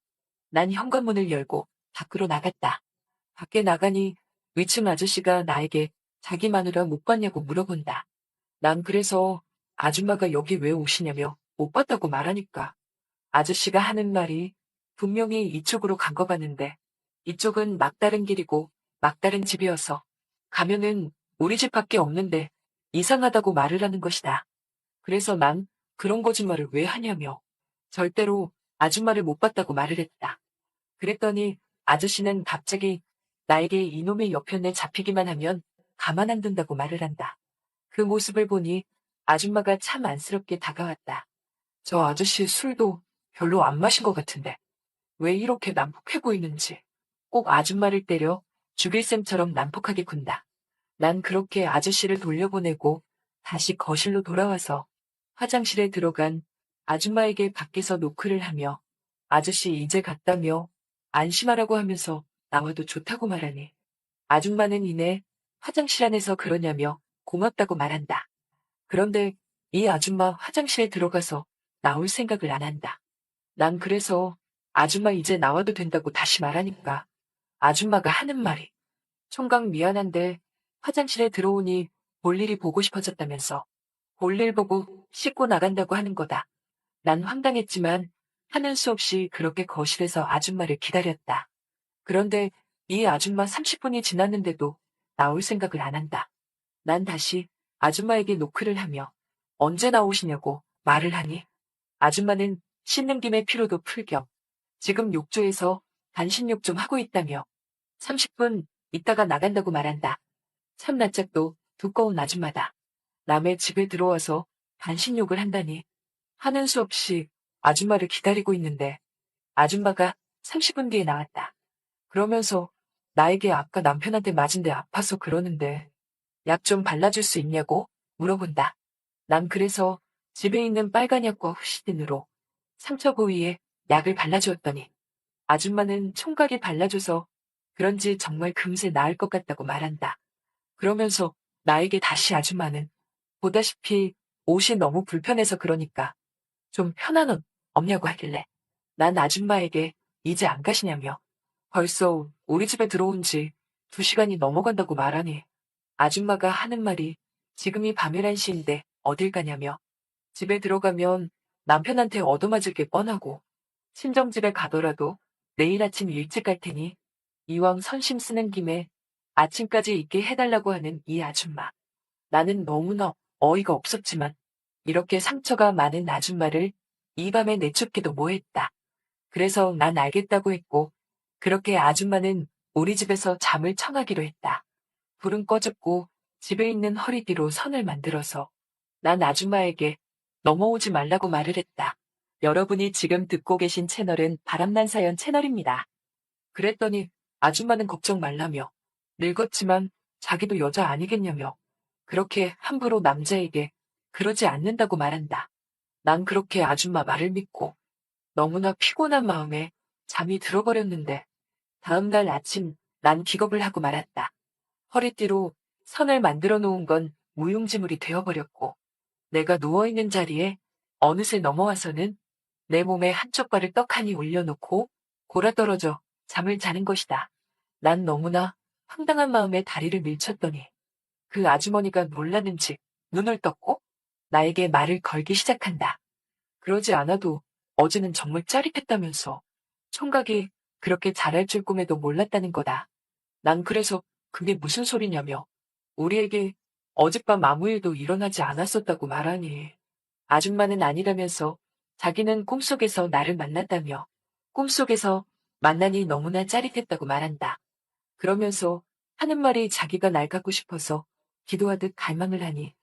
난 현관문을 열고 밖으로 나갔다. 밖에 나가니 위층 아저씨가 나에게 자기 마누라 못 봤냐고 물어본다. 난 그래서 아줌마가 여기 왜 오시냐며 못 봤다고 말하니까 아저씨가 하는 말이 분명히 이쪽으로 간 거 같는데 이쪽은 막다른 길이고 막다른 집이어서 가면은 우리 집밖에 없는데 이상하다고 말을 하는 것이다. 그래서 난 그런 거짓말을 왜 하냐며 절대로 아줌마를 못 봤다고 말을 했다. 그랬더니 아저씨는 갑자기 나에게 이놈의 여편네 잡히기만 하면 가만 안 둔다고 말을 한다. 그 모습을 보니 아줌마가 참 안쓰럽게 다가왔다. 저 아저씨 술도 별로 안 마신 것 같은데 왜 이렇게 난폭해 보이는지. 꼭 아줌마를 때려 죽일 셈처럼 난폭하게 군다. 난 그렇게 아저씨를 돌려보내고 다시 거실로 돌아와서 화장실에 들어간 아줌마에게 밖에서 노크를 하며 아저씨 이제 갔다며 안심하라고 하면서 나와도 좋다고 말하니 아줌마는 이내 화장실 안에서 그러냐며 고맙다고 말한다. 그런데 이 아줌마 화장실에 들어가서 나올 생각을 안 한다. 난 그래서 아줌마 이제 나와도 된다고 다시 말하니까 아줌마가 하는 말이 총각 미안한데 화장실에 들어오니 볼일이 보고 싶어졌다면서 볼일 보고 씻고 나간다고 하는 거다. 난 황당했지만 하는 수 없이 그렇게 거실에서 아줌마를 기다렸다. 그런데 이 아줌마 30분이 지났는데도 나올 생각을 안 한다. 난 다시 아줌마에게 노크를 하며 언제 나오시냐고 말을 하니 아줌마는 씻는 김에 피로도 풀 겸 지금 욕조에서 반신욕 좀 하고 있다며 30분 있다가 나간다고 말한다. 참 낯짝도 두꺼운 아줌마다. 남의 집에 들어와서 반신욕을 한다니 하는 수 없이 아줌마를 기다리고 있는데 아줌마가 30분 뒤에 나왔다. 그러면서 나에게 아까 남편한테 맞은 데 아파서 그러는데 약 좀 발라줄 수 있냐고 물어본다. 난 그래서 집에 있는 빨간 약과 후시딘으로 상처 부위에 약을 발라주었더니 아줌마는 총각이 발라줘서 그런지 정말 금세 나을 것 같다고 말한다. 그러면서 나에게 다시 아줌마는 보다시피 옷이 너무 불편해서 그러니까 좀 편한 옷 없냐고 하길래 난 아줌마에게 이제 안 가시냐며 벌써 우리 집에 들어온 지 2시간이 넘어간다고 말하니 아줌마가 하는 말이 지금이 밤 11시인데 어딜 가냐며 집에 들어가면 남편한테 얻어맞을 게 뻔하고 친정집에 가더라도 내일 아침 일찍 갈 테니 이왕 선심 쓰는 김에 아침까지 있게 해달라고 하는 이 아줌마. 나는 너무나 어이가 없었지만 이렇게 상처가 많은 아줌마를 이 밤에 내쫓기도 뭐했다. 그래서 난 알겠다고 했고 그렇게 아줌마는 우리 집에서 잠을 청하기로 했다. 불은 꺼졌고 집에 있는 허리띠로 선을 만들어서 난 아줌마에게 넘어오지 말라고 말을 했다. 여러분이 지금 듣고 계신 채널은 바람난 사연 채널입니다. 그랬더니 아줌마는 걱정 말라며 늙었지만 자기도 여자 아니겠냐며 그렇게 함부로 남자에게 그러지 않는다고 말한다. 난 그렇게 아줌마 말을 믿고 너무나 피곤한 마음에 잠이 들어버렸는데 다음날 아침 난 기겁을 하고 말았다. 허리띠로 선을 만들어 놓은 건 무용지물이 되어버렸고 내가 누워있는 자리에 어느새 넘어와서는 내 몸에 한쪽 발을 떡하니 올려놓고 골아떨어져 잠을 자는 것이다. 난 너무나 황당한 마음에 다리를 밀쳤더니 그 아주머니가 놀랐는지 눈을 떴고 나에게 말을 걸기 시작한다. 그러지 않아도 어제는 정말 짜릿했다면서 총각이 그렇게 잘할 줄 꿈에도 몰랐다는 거다. 난 그래서 그게 무슨 소리냐며 우리에게 어젯밤 아무 일도 일어나지 않았었다고 말하니 아줌마는 아니라면서 자기는 꿈속에서 나를 만났다며 꿈속에서 만나니 너무나 짜릿했다고 말한다. 그러면서 하는 말이 자기가 날 갖고 싶어서 기도하듯 갈망을 하니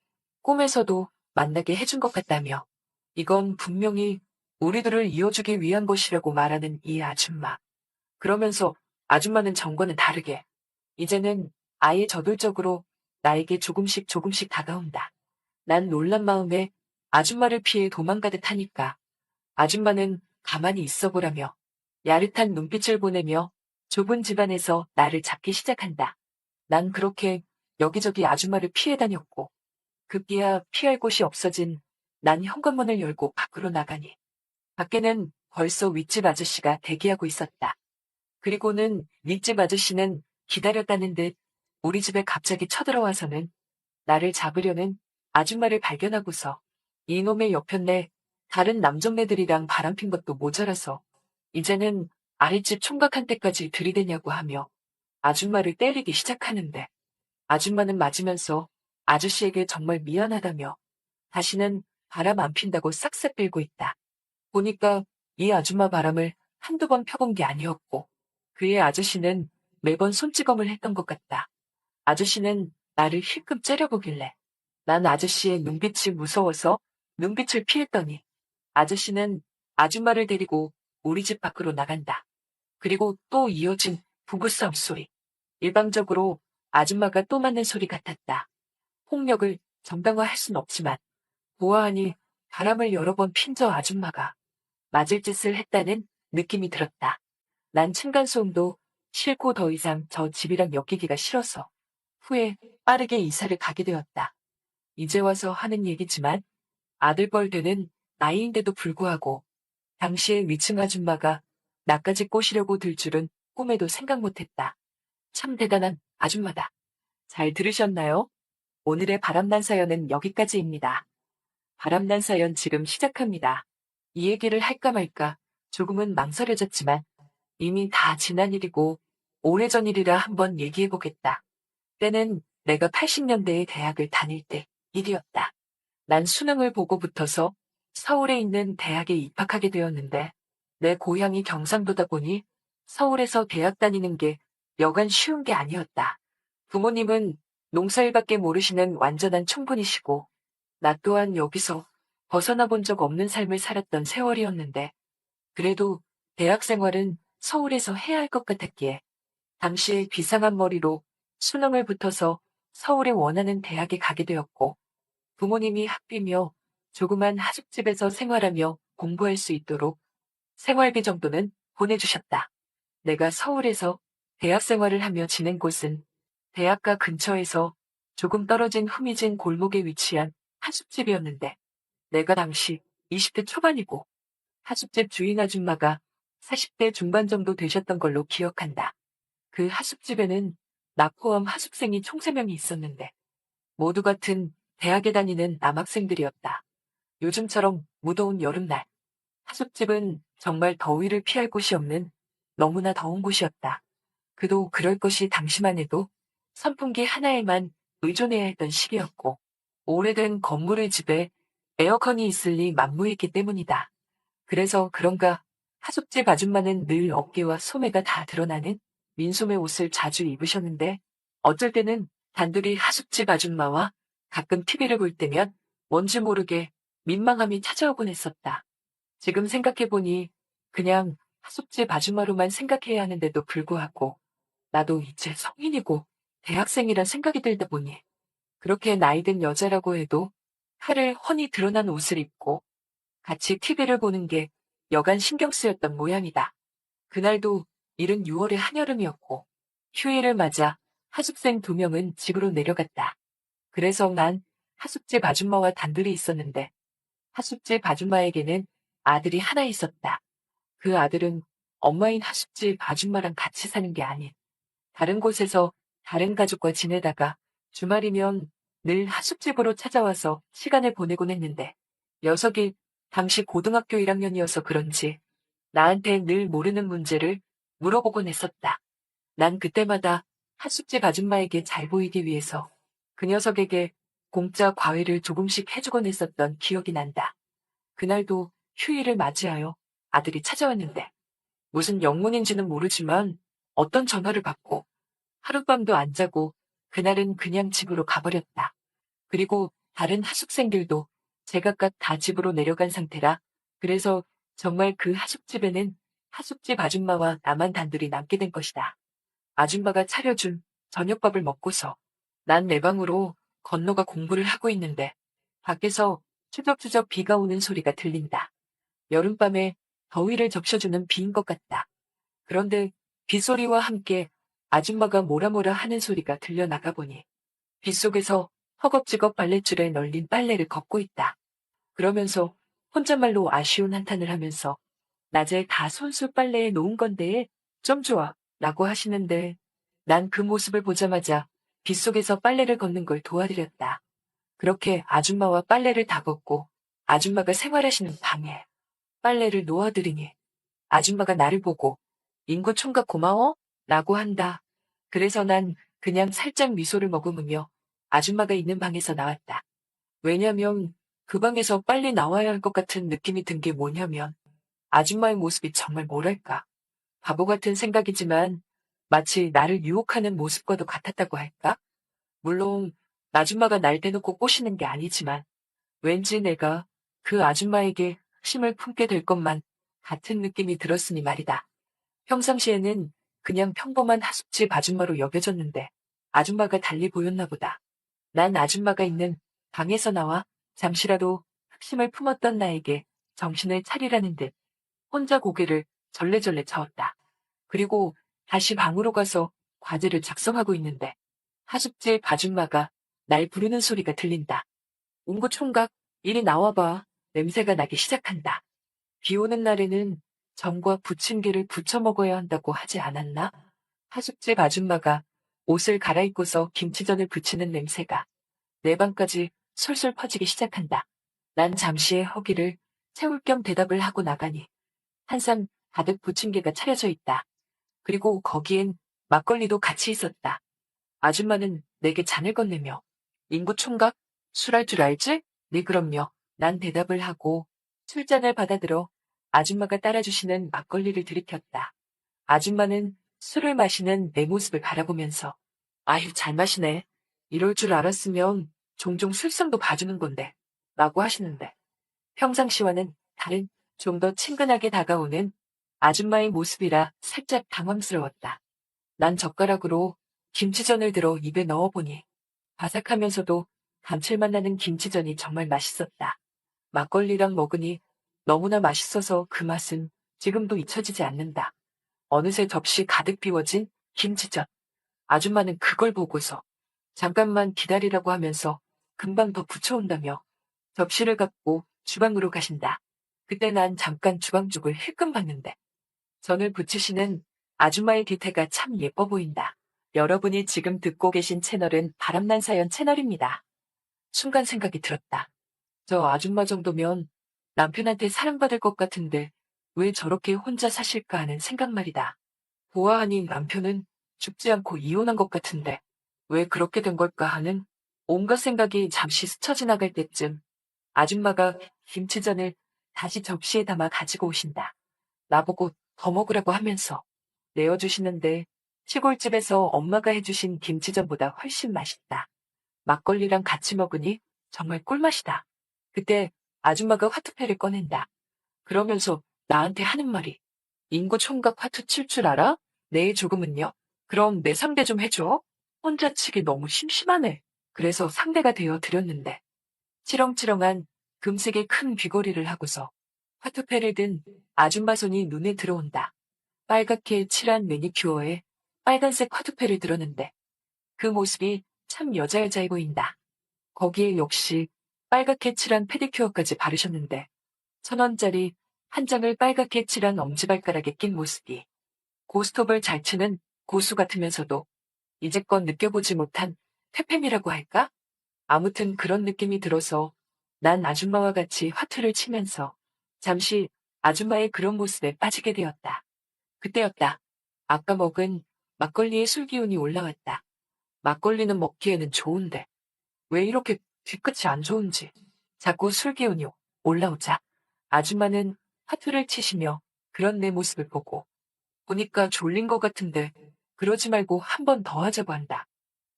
꿈에서도 만나게 해준 것 같다며 이건 분명히 우리들을 이어주기 위한 것이라고 말하는 이 아줌마. 그러면서 아줌마는 전과는 다르게 이제는 아예 저돌적으로 나에게 조금씩 조금씩 다가온다. 난 놀란 마음에 아줌마를 피해 도망가듯 하니까 아줌마는 가만히 있어 보라며 야릇한 눈빛을 보내며 좁은 집안에서 나를 잡기 시작한다. 난 그렇게 여기저기 아줌마를 피해 다녔고 급기야 피할 곳이 없어진 난 현관문을 열고 밖으로 나가니 밖에는 벌써 윗집 아저씨가 대기하고 있었다. 그리고는 윗집 아저씨는 기다렸다는 듯 우리 집에 갑자기 쳐들어와서는 나를 잡으려는 아줌마를 발견하고서 이놈의 여편네 다른 남정네들이랑 바람핀 것도 모자라서 이제는 아랫집 총각한테까지 들이대냐고 하며 아줌마를 때리기 시작하는데 아줌마는 맞으면서 아저씨에게 정말 미안하다며 다시는 바람 안 핀다고 싹싹 빌고 있다. 보니까 이 아줌마 바람을 한두 번 펴본 게 아니었고 그의 아저씨는 매번 손찌검을 했던 것 같다. 아저씨는 나를 힐끔 째려보길래 난 아저씨의 눈빛이 무서워서 눈빛을 피했더니 아저씨는 아줌마를 데리고 우리 집 밖으로 나간다. 그리고 또 이어진 부부싸움 소리. 일방적으로 아줌마가 또 맞는 소리 같았다. 폭력을 정당화할 순 없지만 보아하니 바람을 여러 번 핀 저 아줌마가 맞을 짓을 했다는 느낌이 들었다. 난 층간소음도 싫고 더 이상 저 집이랑 엮이기가 싫어서 후에 빠르게 이사를 가게 되었다. 이제 와서 하는 얘기지만 아들뻘 되는 나이인데도 불구하고 당시에 위층 아줌마가 나까지 꼬시려고 들 줄은 꿈에도 생각 못했다. 참 대단한 아줌마다. 잘 들으셨나요? 오늘의 바람난 사연은 여기까지입니다. 바람난 사연 지금 시작합니다. 이 얘기를 할까 말까 조금은 망설여졌지만 이미 다 지난 일이고 오래전 일이라 한번 얘기해보겠다. 때는 내가 80년대에 대학을 다닐 때 일이었다. 난 수능을 보고 붙어서 서울에 있는 대학에 입학하게 되었는데 내 고향이 경상도다 보니 서울에서 대학 다니는 게 여간 쉬운 게 아니었다. 부모님은 농사일밖에 모르시는 완전한 총분이시고 나 또한 여기서 벗어나 본 적 없는 삶을 살았던 세월이었는데 그래도 대학 생활은 서울에서 해야 할 것 같았기에 당시에 비상한 머리로 수능을 붙어서 서울에 원하는 대학에 가게 되었고 부모님이 학비며 조그만 하숙집에서 생활하며 공부할 수 있도록 생활비 정도는 보내주셨다. 내가 서울에서 대학 생활을 하며 지낸 곳은 대학가 근처에서 조금 떨어진 후미진 골목에 위치한 하숙집이었는데 내가 당시 20대 초반이고 하숙집 주인 아줌마가 40대 중반 정도 되셨던 걸로 기억한다. 그 하숙집에는 나 포함 하숙생이 총 3명이 있었는데 모두 같은 대학에 다니는 남학생들이었다. 요즘처럼 무더운 여름날 하숙집은 정말 더위를 피할 곳이 없는 너무나 더운 곳이었다. 그도 그럴 것이 당시만 해도 선풍기 하나에만 의존해야 했던 시기였고 오래된 건물의 집에 에어컨이 있을 리 만무했기 때문이다. 그래서 그런가 하숙집 아줌마는 늘 어깨와 소매가 다 드러나는 민소매 옷을 자주 입으셨는데 어쩔 때는 단둘이 하숙집 아줌마와 가끔 TV를 볼 때면 뭔지 모르게 민망함이 찾아오곤 했었다. 지금 생각해보니 그냥 하숙집 아줌마로만 생각해야 하는데도 불구하고 나도 이제 성인이고 대학생이란 생각이 들다 보니 그렇게 나이든 여자라고 해도 팔을 훤히 드러난 옷을 입고 같이 TV를 보는 게 여간 신경 쓰였던 모양이다. 그날도 이른 6월의 한여름이었고 휴일을 맞아 하숙생 2명은 집으로 내려갔다. 그래서 난 하숙집 아줌마와 단둘이 있었는데 하숙집 아줌마에게는 아들이 하나 있었다. 그 아들은 엄마인 하숙집 아줌마랑 같이 사는 게 아닌 다른 곳에서 다른 가족과 지내다가 주말이면 늘 하숙집으로 찾아와서 시간을 보내곤 했는데 녀석이 당시 고등학교 1학년이어서 그런지 나한테 늘 모르는 문제를 물어보곤 했었다. 난 그때마다 하숙집 아줌마에게 잘 보이기 위해서 그 녀석에게 공짜 과외를 조금씩 해주곤 했었던 기억이 난다. 그날도 휴일을 맞이하여 아들이 찾아왔는데 무슨 영문인지는 모르지만 어떤 전화를 받고 하룻밤도 안 자고 그날은 그냥 집으로 가버렸다. 그리고 다른 하숙생들도 제각각 다 집으로 내려간 상태라 그래서 정말 그 하숙집에는 하숙집 아줌마와 나만 단둘이 남게 된 것이다. 아줌마가 차려준 저녁밥을 먹고서 난 내 방으로 건너가 공부를 하고 있는데 밖에서 추적추적 비가 오는 소리가 들린다. 여름밤에 더위를 적셔주는 비인 것 같다. 그런데 빗소리와 함께 아줌마가 뭐라 하는 소리가 들려나가 보니 빗속에서 허겁지겁 빨랫줄에 널린 빨래를 걷고 있다. 그러면서 혼잣말로 아쉬운 한탄을 하면서 낮에 다 손수 빨래에 놓은 건데 좀 좋아 라고 하시는데 난 그 모습을 보자마자 빗속에서 빨래를 걷는 걸 도와드렸다. 그렇게 아줌마와 빨래를 다 걷고 아줌마가 생활하시는 방에 빨래를 놓아드리니 아줌마가 나를 보고 인구 총각 고마워? 라고 한다. 그래서 난 그냥 살짝 미소를 머금으며 아줌마가 있는 방에서 나왔다. 왜냐면 그 방에서 빨리 나와야 할 것 같은 느낌이 든 게 뭐냐면 아줌마의 모습이 정말 뭐랄까 바보 같은 생각이지만 마치 나를 유혹하는 모습과도 같았다고 할까? 물론 아줌마가 날 대놓고 꼬시는 게 아니지만 왠지 내가 그 아줌마에게 심을 품게 될 것만 같은 느낌이 들었으니 말이다. 평상시에는 그냥 평범한 하숙집 아줌마로 여겨졌는데 아줌마가 달리 보였나 보다. 난 아줌마가 있는 방에서 나와 잠시라도 흑심을 품었던 나에게 정신을 차리라는 듯 혼자 고개를 절레절레 저었다. 그리고 다시 방으로 가서 과제를 작성하고 있는데 하숙집 아줌마가 날 부르는 소리가 들린다. 인구 총각, 이리 나와봐. 냄새가 나기 시작한다. 비 오는 날에는 전과 부침개를 부쳐 먹어야 한다고 하지 않았나? 하숙집 아줌마가 옷을 갈아입고서 김치전을 부치는 냄새가 내 방까지 솔솔 퍼지기 시작한다. 난 잠시의 허기를 채울 겸 대답을 하고 나가니 한 상 가득 부침개가 차려져 있다. 그리고 거기엔 막걸리도 같이 있었다. 아줌마는 내게 잔을 건네며 인구 총각, 술할 줄 알지? 네 그럼요. 난 대답을 하고 술잔을 받아들어 아줌마가 따라주시는 막걸리를 들이켰다. 아줌마는 술을 마시는 내 모습을 바라보면서 아유 잘 마시네. 이럴 줄 알았으면 종종 술상도 봐주는 건데 라고 하시는데 평상시와는 다른 좀 더 친근하게 다가오는 아줌마의 모습이라 살짝 당황스러웠다. 난 젓가락으로 김치전을 들어 입에 넣어보니 바삭하면서도 감칠맛 나는 김치전이 정말 맛있었다. 막걸리랑 먹으니 너무나 맛있어서 그 맛은 지금도 잊혀지지 않는다. 어느새 접시 가득 비워진 김치전. 아줌마는 그걸 보고서 잠깐만 기다리라고 하면서 금방 더 부쳐온다며 접시를 갖고 주방으로 가신다. 그때 난 잠깐 주방쪽을 힐끔 봤는데 전을 부치시는 아줌마의 뒤태가 참 예뻐 보인다. 여러분이 지금 듣고 계신 채널은 바람난 사연 채널입니다. 순간 생각이 들었다. 저 아줌마 정도면 남편한테 사랑받을 것 같은데 왜 저렇게 혼자 사실까 하는 생각 말이다. 보아하니 남편은 죽지 않고 이혼한 것 같은데 왜 그렇게 된 걸까 하는 온갖 생각이 잠시 스쳐 지나갈 때쯤 아줌마가 김치전을 다시 접시에 담아 가지고 오신다. 나보고 더 먹으라고 하면서 내어주시는데 시골집에서 엄마가 해주신 김치전보다 훨씬 맛있다. 막걸리랑 같이 먹으니 정말 꿀맛이다. 그때 아줌마가 화투패를 꺼낸다. 그러면서 나한테 하는 말이 인구 총각 화투 칠 줄 알아? 네, 조금은요. 그럼 내 상대 좀 해줘. 혼자 치기 너무 심심하네. 그래서 상대가 되어 드렸는데 치렁치렁한 금색의 큰 귀걸이를 하고서 화투패를 든 아줌마 손이 눈에 들어온다. 빨갛게 칠한 매니큐어에 빨간색 화투패를 들었는데 그 모습이 참 여자여자해 보인다. 거기에 역시 빨갛게 칠한 페디큐어까지 바르셨는데 1,000원짜리 한 장을 빨갛게 칠한 엄지발가락에 낀 모습이 고스톱을 잘 치는 고수 같으면서도 이제껏 느껴보지 못한 퇴폐미라고 할까? 아무튼 그런 느낌이 들어서 난 아줌마와 같이 화투를 치면서 잠시 아줌마의 그런 모습에 빠지게 되었다. 그때였다. 아까 먹은 막걸리의 술기운이 올라왔다. 막걸리는 먹기에는 좋은데 왜 이렇게 뒤끝이 안 좋은지 자꾸 술기운이 올라오자 아줌마는 화투를 치시며 그런 내 모습을 보니까 졸린 것 같은데 그러지 말고 한 번 더 하자고 한다.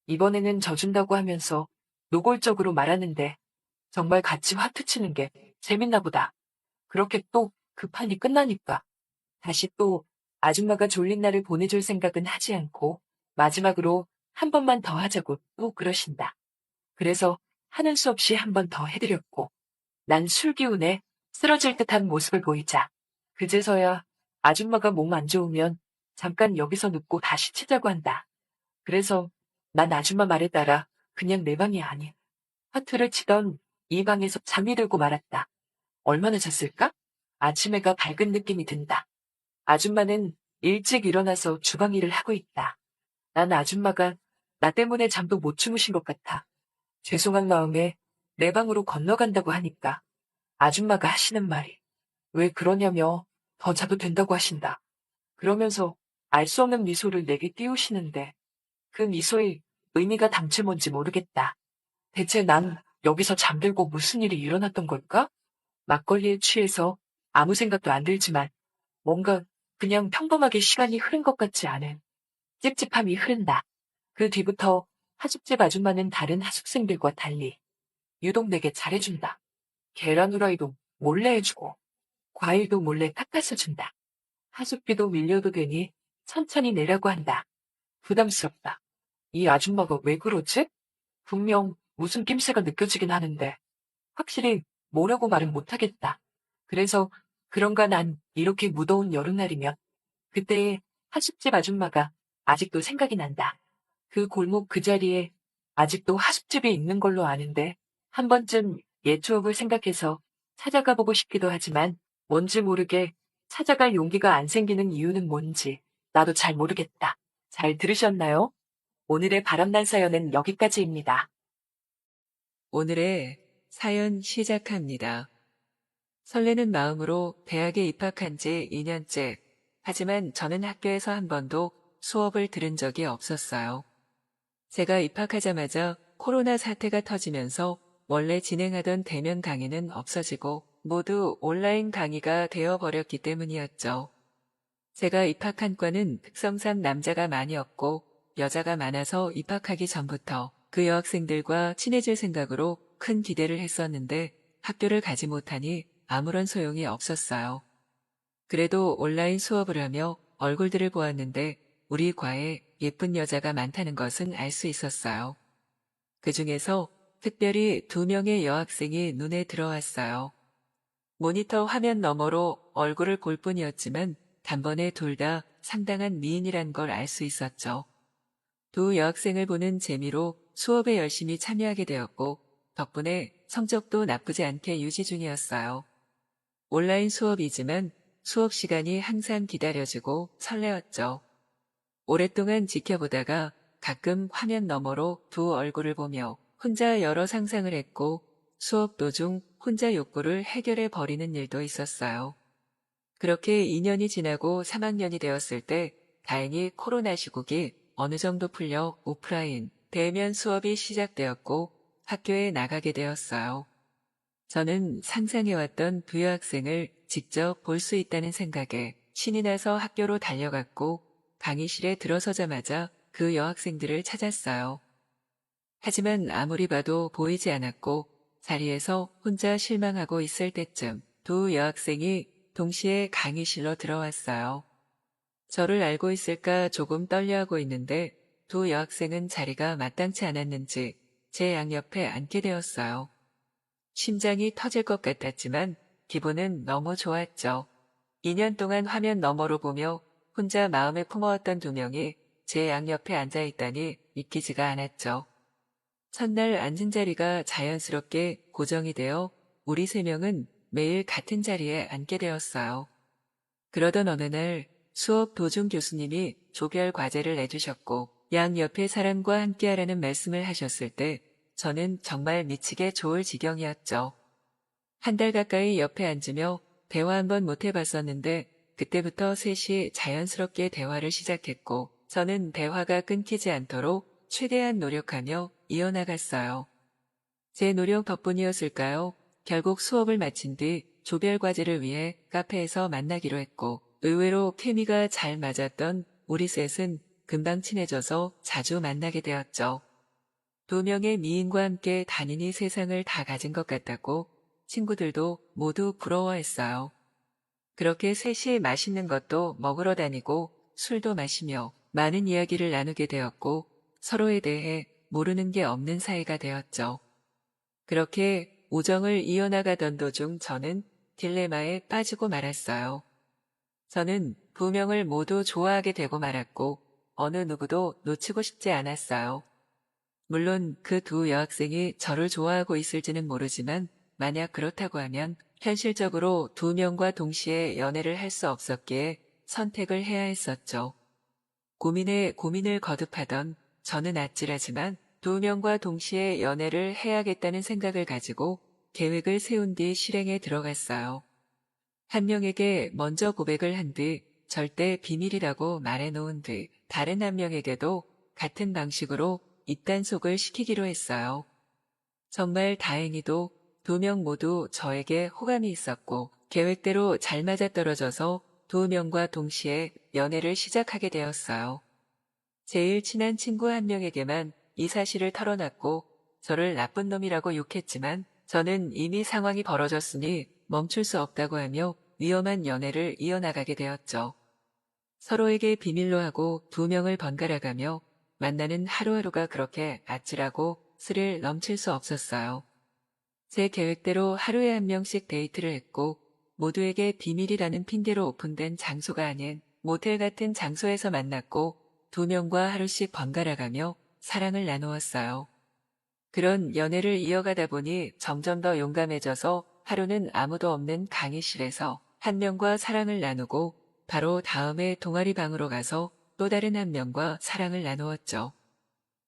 이번에는 져준다고 하면서 노골적으로 말하는데 정말 같이 화투 치는 게 재밌나 보다. 그렇게 또 그 판이 끝나니까 다시 또 아줌마가 졸린 날을 보내줄 생각은 하지 않고 마지막으로 한 번만 더 하자고 또 그러신다. 그래서 하는 수 없이 한 번 더 해드렸고 난 술기운에 쓰러질 듯한 모습을 보이자 그제서야 아줌마가 몸 안 좋으면 잠깐 여기서 눕고 다시 치자고 한다. 그래서 난 아줌마 말에 따라 그냥 내 방이 아닌 화투를 치던 이 방에서 잠이 들고 말았다. 얼마나 잤을까? 아침 해가 밝은 느낌이 든다. 아줌마는 일찍 일어나서 주방 일을 하고 있다. 난 아줌마가 나 때문에 잠도 못 주무신 것 같아. 죄송한 마음에 내 방으로 건너간다고 하니까 아줌마가 하시는 말이 왜 그러냐며 더 자도 된다고 하신다. 그러면서 알 수 없는 미소를 내게 띄우시는데 그 미소의 의미가 당최 뭔지 모르겠다. 대체 난 여기서 잠들고 무슨 일이 일어났던 걸까? 막걸리에 취해서 아무 생각도 안 들지만 뭔가 그냥 평범하게 시간이 흐른 것 같지 않은 찝찝함이 흐른다. 그 뒤부터 하숙집 아줌마는 다른 하숙생들과 달리 유독 내게 잘해준다. 계란 후라이도 몰래 해주고 과일도 몰래 깎아서 준다. 하숙비도 밀려도 되니 천천히 내라고 한다. 부담스럽다. 이 아줌마가 왜 그러지? 분명 무슨 낌새가 느껴지긴 하는데 확실히 뭐라고 말은 못하겠다. 그래서 그런가 난 이렇게 무더운 여름날이면 그때의 하숙집 아줌마가 아직도 생각이 난다. 그 골목 그 자리에 아직도 하숙집이 있는 걸로 아는데 한 번쯤 옛 추억을 생각해서 찾아가 보고 싶기도 하지만 뭔지 모르게 찾아갈 용기가 안 생기는 이유는 뭔지 나도 잘 모르겠다. 잘 들으셨나요? 오늘의 바람난 사연은 여기까지입니다. 오늘의 사연 시작합니다. 설레는 마음으로 대학에 입학한 지 2년째. 하지만 저는 학교에서 한 번도 수업을 들은 적이 없었어요. 제가 입학하자마자 코로나 사태가 터지면서 원래 진행하던 대면 강의는 없어지고 모두 온라인 강의가 되어버렸기 때문이었죠. 제가 입학한 과는 특성상 남자가 많이 없고 여자가 많아서 입학하기 전부터 그 여학생들과 친해질 생각으로 큰 기대를 했었는데 학교를 가지 못하니 아무런 소용이 없었어요. 그래도 온라인 수업을 하며 얼굴들을 보았는데 우리 과에 예쁜 여자가 많다는 것은 알 수 있었어요. 그 중에서 특별히 2명의 여학생이 눈에 들어왔어요. 모니터 화면 너머로 얼굴을 볼 뿐이었지만 단번에 둘 다 상당한 미인이란 걸 알 수 있었죠. 두 여학생을 보는 재미로 수업에 열심히 참여하게 되었고 덕분에 성적도 나쁘지 않게 유지 중이었어요. 온라인 수업이지만 수업 시간이 항상 기다려지고 설레었죠. 오랫동안 지켜보다가 가끔 화면 너머로 두 얼굴을 보며 혼자 여러 상상을 했고 수업 도중 혼자 욕구를 해결해 버리는 일도 있었어요. 그렇게 2년이 지나고 3학년이 되었을 때 다행히 코로나 시국이 어느 정도 풀려 오프라인 대면 수업이 시작되었고 학교에 나가게 되었어요. 저는 상상해왔던 두 여학생을 직접 볼 수 있다는 생각에 신이 나서 학교로 달려갔고 강의실에 들어서자마자 그 여학생들을 찾았어요. 하지만 아무리 봐도 보이지 않았고 자리에서 혼자 실망하고 있을 때쯤 두 여학생이 동시에 강의실로 들어왔어요. 저를 알고 있을까 조금 떨려하고 있는데 두 여학생은 자리가 마땅치 않았는지 제 양옆에 앉게 되었어요. 심장이 터질 것 같았지만 기분은 너무 좋았죠. 2년 동안 화면 너머로 보며 혼자 마음에 품어왔던 2명이 제 양옆에 앉아있다니 믿기지가 않았죠. 첫날 앉은 자리가 자연스럽게 고정이 되어 우리 3명은 매일 같은 자리에 앉게 되었어요. 그러던 어느 날 수업 도중 교수님이 조별 과제를 내주셨고 양옆의 사람과 함께하라는 말씀을 하셨을 때 저는 정말 미치게 좋을 지경이었죠. 한 달 가까이 옆에 앉으며 대화 한번 못 해봤었는데 그때부터 셋이 자연스럽게 대화를 시작했고 저는 대화가 끊기지 않도록 최대한 노력하며 이어나갔어요. 제 노력 덕분이었을까요? 결국 수업을 마친 뒤 조별 과제를 위해 카페에서 만나기로 했고 의외로 케미가 잘 맞았던 우리 셋은 금방 친해져서 자주 만나게 되었죠. 2명의 미인과 함께 단인이 세상을 다 가진 것 같았고 친구들도 모두 부러워했어요. 그렇게 셋이 맛있는 것도 먹으러 다니고 술도 마시며 많은 이야기를 나누게 되었고 서로에 대해 모르는 게 없는 사이가 되었죠. 그렇게 우정을 이어나가던 도중 저는 딜레마에 빠지고 말았어요. 저는 2명을 모두 좋아하게 되고 말았고 어느 누구도 놓치고 싶지 않았어요. 물론 그 두 여학생이 저를 좋아하고 있을지는 모르지만 만약 그렇다고 하면 현실적으로 2명과 동시에 연애를 할 수 없었기에 선택을 해야 했었죠. 고민에 고민을 거듭하던 저는 아찔하지만 2명과 동시에 연애를 해야겠다는 생각을 가지고 계획을 세운 뒤 실행에 들어갔어요. 한 명에게 먼저 고백을 한 뒤 절대 비밀이라고 말해놓은 뒤 다른 한 명에게도 같은 방식으로 입단속을 시키기로 했어요. 정말 다행히도 2명 모두 저에게 호감이 있었고 계획대로 잘 맞아떨어져서 2명과 동시에 연애를 시작하게 되었어요. 제일 친한 친구 한 명에게만 이 사실을 털어놨고 저를 나쁜 놈이라고 욕했지만 저는 이미 상황이 벌어졌으니 멈출 수 없다고 하며 위험한 연애를 이어나가게 되었죠. 서로에게 비밀로 하고 2명을 번갈아가며 만나는 하루하루가 그렇게 아찔하고 스릴 넘칠 수 없었어요. 제 계획대로 하루에 1명씩 데이트를 했고 모두에게 비밀이라는 핑계로 오픈된 장소가 아닌 모텔 같은 장소에서 만났고 2명과 하루씩 번갈아가며 사랑을 나누었어요. 그런 연애를 이어가다 보니 점점 더 용감해져서 하루는 아무도 없는 강의실에서 1명과 사랑을 나누고 바로 다음에 동아리 방으로 가서 또 다른 1명과 사랑을 나누었죠.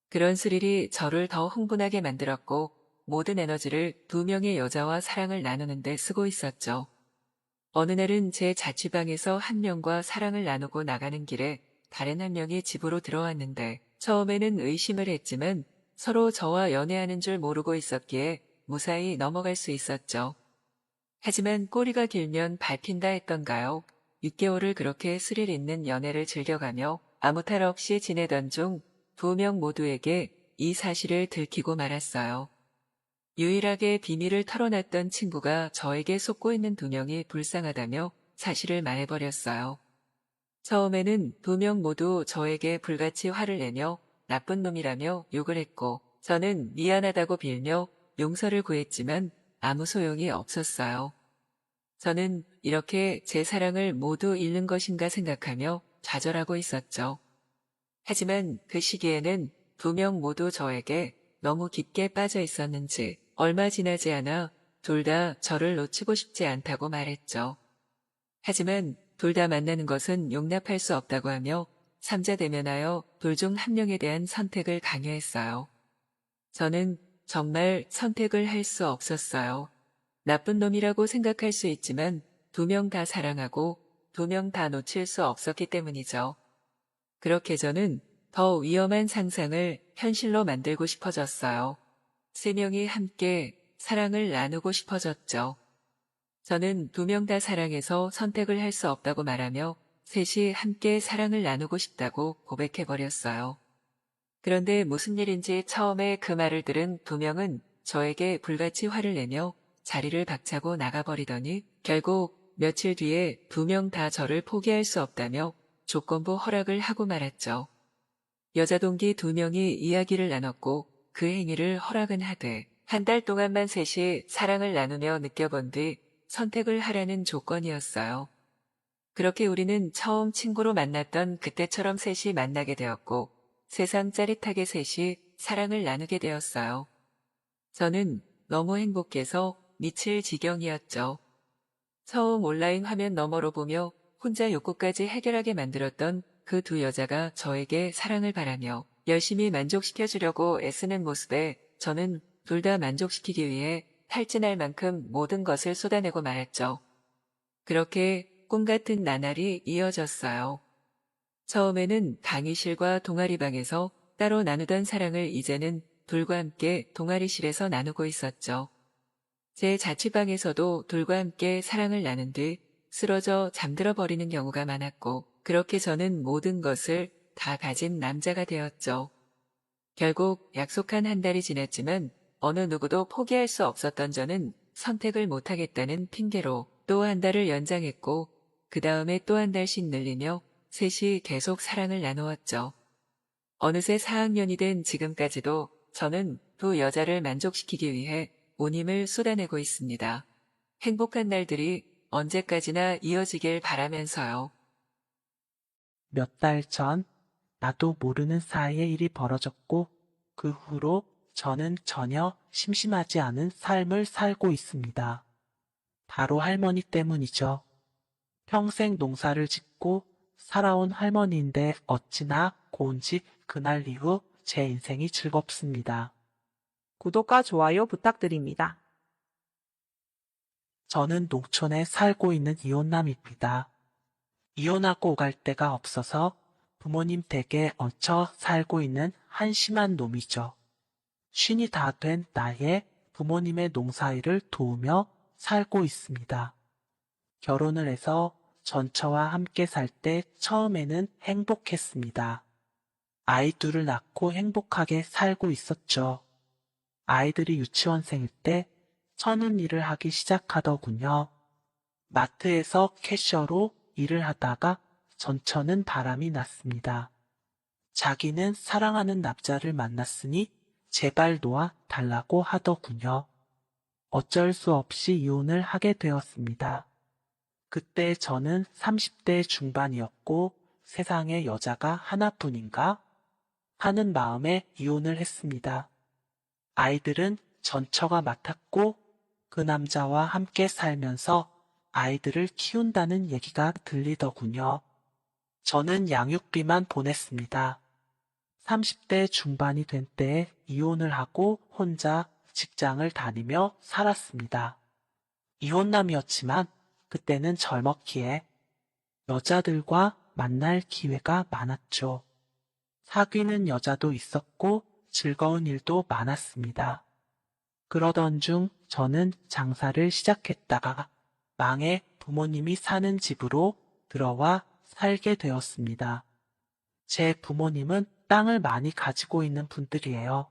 그런 스릴이 저를 더 흥분하게 만들었고 모든 에너지를 2명의 여자와 사랑을 나누는 데 쓰고 있었죠. 어느 날은 제 자취방에서 1명과 사랑을 나누고 나가는 길에 다른 1명이 집으로 들어왔는데 처음에는 의심을 했지만 서로 저와 연애하는 줄 모르고 있었기에 무사히 넘어갈 수 있었죠. 하지만 꼬리가 길면 밟힌다 했던가요? 6개월을 그렇게 스릴 있는 연애를 즐겨가며 아무 탈 없이 지내던 중 2명 모두에게 이 사실을 들키고 말았어요. 유일하게 비밀을 털어놨던 친구가 저에게 속고 있는 2명이 불쌍하다며 사실을 말해버렸어요. 처음에는 2명 모두 저에게 불같이 화를 내며 나쁜 놈이라며 욕을 했고 저는 미안하다고 빌며 용서를 구했지만 아무 소용이 없었어요. 저는 이렇게 제 사랑을 모두 잃는 것인가 생각하며 좌절하고 있었죠. 하지만 그 시기에는 2명 모두 저에게 너무 깊게 빠져 있었는지 얼마 지나지 않아 둘 다 저를 놓치고 싶지 않다고 말했죠. 하지만 둘 다 만나는 것은 용납할 수 없다고 하며 3자 대면하여 둘 중 1명에 대한 선택을 강요했어요. 저는 정말 선택을 할 수 없었어요. 나쁜 놈이라고 생각할 수 있지만 2명 다 사랑하고 2명 다 놓칠 수 없었기 때문이죠. 그렇게 저는 더 위험한 상상을 현실로 만들고 싶어졌어요. 3명이 함께 사랑을 나누고 싶어졌죠. 저는 2명 다 사랑해서 선택을 할 수 없다고 말하며 셋이 함께 사랑을 나누고 싶다고 고백해버렸어요. 그런데 무슨 일인지 처음에 그 말을 들은 2명은 저에게 불같이 화를 내며 자리를 박차고 나가버리더니 결국 며칠 뒤에 2명 다 저를 포기할 수 없다며 조건부 허락을 하고 말았죠. 여자 동기 2명이 이야기를 나눴고 그 행위를 허락은 하되 한 달 동안만 셋이 사랑을 나누며 느껴본 뒤 선택을 하라는 조건이었어요. 그렇게 우리는 처음 친구로 만났던 그때처럼 셋이 만나게 되었고 세상 짜릿하게 셋이 사랑을 나누게 되었어요. 저는 너무 행복해서 미칠 지경이었죠. 처음 온라인 화면 너머로 보며 혼자 욕구까지 해결하게 만들었던 그 2 여자가 저에게 사랑을 바라며 열심히 만족시켜주려고 애쓰는 모습에 저는 둘 다 만족시키기 위해 탈진할 만큼 모든 것을 쏟아내고 말았죠. 그렇게 꿈같은 나날이 이어졌어요. 처음에는 강의실과 동아리방에서 따로 나누던 사랑을 이제는 둘과 함께 동아리실에서 나누고 있었죠. 제 자취방에서도 둘과 함께 사랑을 나눈 뒤 쓰러져 잠들어 버리는 경우가 많았고 그렇게 저는 모든 것을 다 가진 남자가 되었죠. 결국 약속한 한 달이 지났지만 어느 누구도 포기할 수 없었던 저는 선택을 못하겠다는 핑계로 또 한 달을 연장했고 그 다음에 또 한 달씩 늘리며 셋이 계속 사랑을 나누었죠. 어느새 4학년이 된 지금까지도 저는 2 여자를 만족시키기 위해 온 힘을 쏟아내고 있습니다. 행복한 날들이 언제까지나 이어지길 바라면서요. 몇 달 전, 나도 모르는 사이에 일이 벌어졌고, 그 후로 저는 전혀 심심하지 않은 삶을 살고 있습니다. 바로 할머니 때문이죠. 평생 농사를 짓고 살아온 할머니인데 어찌나 고운지 그날 이후 제 인생이 즐겁습니다. 구독과 좋아요 부탁드립니다. 저는 농촌에 살고 있는 이혼남입니다. 이혼하고 오갈 데가 없어서 부모님 댁에 얹혀 살고 있는 한심한 놈이죠. 쉰이 다 된 나이에 부모님의 농사일을 도우며 살고 있습니다. 결혼을 해서 전처와 함께 살 때 처음에는 행복했습니다. 아이 둘을 낳고 행복하게 살고 있었죠. 아이들이 유치원생일 때 천은 일을 하기 시작하더군요. 마트에서 캐셔로 일을 하다가 전처는 바람이 났습니다. 자기는 사랑하는 남자를 만났으니 제발 놓아 달라고 하더군요. 어쩔 수 없이 이혼을 하게 되었습니다. 그때 저는 30대 중반이었고 세상에 여자가 하나뿐인가 하는 마음에 이혼을 했습니다. 아이들은 전처가 맡았고 그 남자와 함께 살면서 아이들을 키운다는 얘기가 들리더군요. 저는 양육비만 보냈습니다. 30대 중반이 된 때에 이혼을 하고 혼자 직장을 다니며 살았습니다. 이혼남이었지만 그때는 젊었기에 여자들과 만날 기회가 많았죠. 사귀는 여자도 있었고 즐거운 일도 많았습니다. 그러던 중 저는 장사를 시작했다가 망해 부모님이 사는 집으로 들어와 살게 되었습니다. 제 부모님은 땅을 많이 가지고 있는 분들이에요.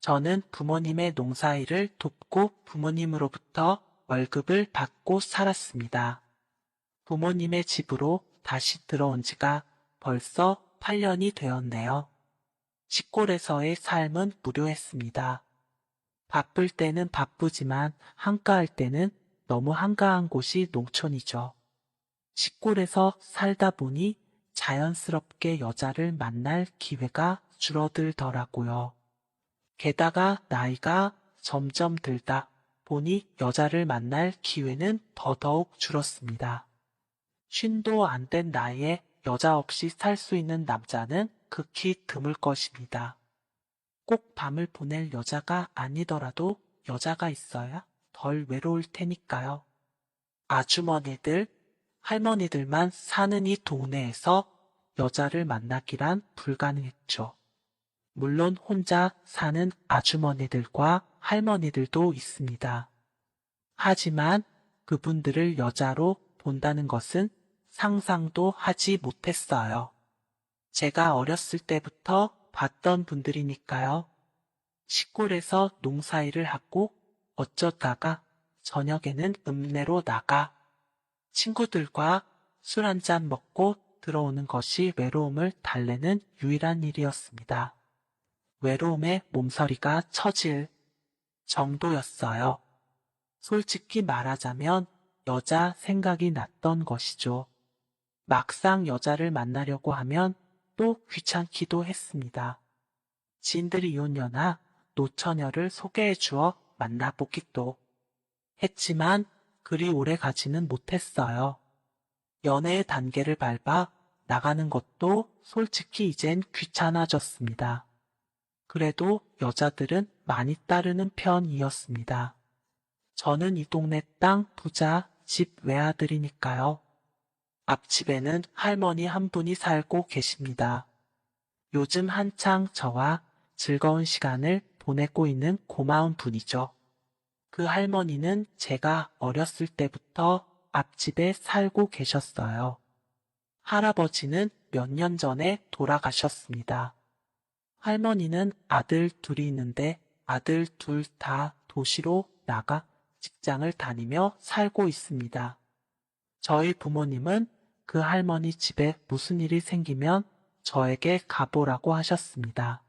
저는 부모님의 농사일을 돕고 부모님으로부터 월급을 받고 살았습니다. 부모님의 집으로 다시 들어온 지가 벌써 8년이 되었네요. 시골에서의 삶은 무료했습니다. 바쁠 때는 바쁘지만 한가할 때는 너무 한가한 곳이 농촌이죠. 시골에서 살다 보니 자연스럽게 여자를 만날 기회가 줄어들더라고요. 게다가 나이가 점점 들다 보니 여자를 만날 기회는 더더욱 줄었습니다. 50도 안 된 나이에 여자 없이 살 수 있는 남자는 극히 드물 것입니다. 꼭 밤을 보낼 여자가 아니더라도 여자가 있어야 덜 외로울 테니까요. 아주머니들, 할머니들만 사는 이 동네에서 여자를 만나기란 불가능했죠. 물론 혼자 사는 아주머니들과 할머니들도 있습니다. 하지만 그분들을 여자로 본다는 것은 상상도 하지 못했어요. 제가 어렸을 때부터 봤던 분들이니까요. 시골에서 농사일을 하고 어쩌다가 저녁에는 읍내로 나가 친구들과 술 한잔 먹고 들어오는 것이 외로움을 달래는 유일한 일이었습니다. 외로움에 몸서리가 처질 정도였어요. 솔직히 말하자면 여자 생각이 났던 것이죠. 막상 여자를 만나려고 하면 또 귀찮기도 했습니다. 진들이 이혼녀나 노처녀를 소개해 주어 만나보기도 했지만 그리 오래 가지는 못했어요. 연애의 단계를 밟아 나가는 것도 솔직히 이젠 귀찮아졌습니다. 그래도 여자들은 많이 따르는 편이었습니다. 저는 이 동네 땅 부자 집 외아들이니까요. 앞집에는 할머니 한 분이 살고 계십니다. 요즘 한창 저와 즐거운 시간을 보내고 있는 고마운 분이죠. 그 할머니는 제가 어렸을 때부터 앞집에 살고 계셨어요. 할아버지는 몇 년 전에 돌아가셨습니다. 할머니는 아들 둘이 있는데 아들 둘 다 도시로 나가 직장을 다니며 살고 있습니다. 저희 부모님은 그 할머니 집에 무슨 일이 생기면 저에게 가보라고 하셨습니다.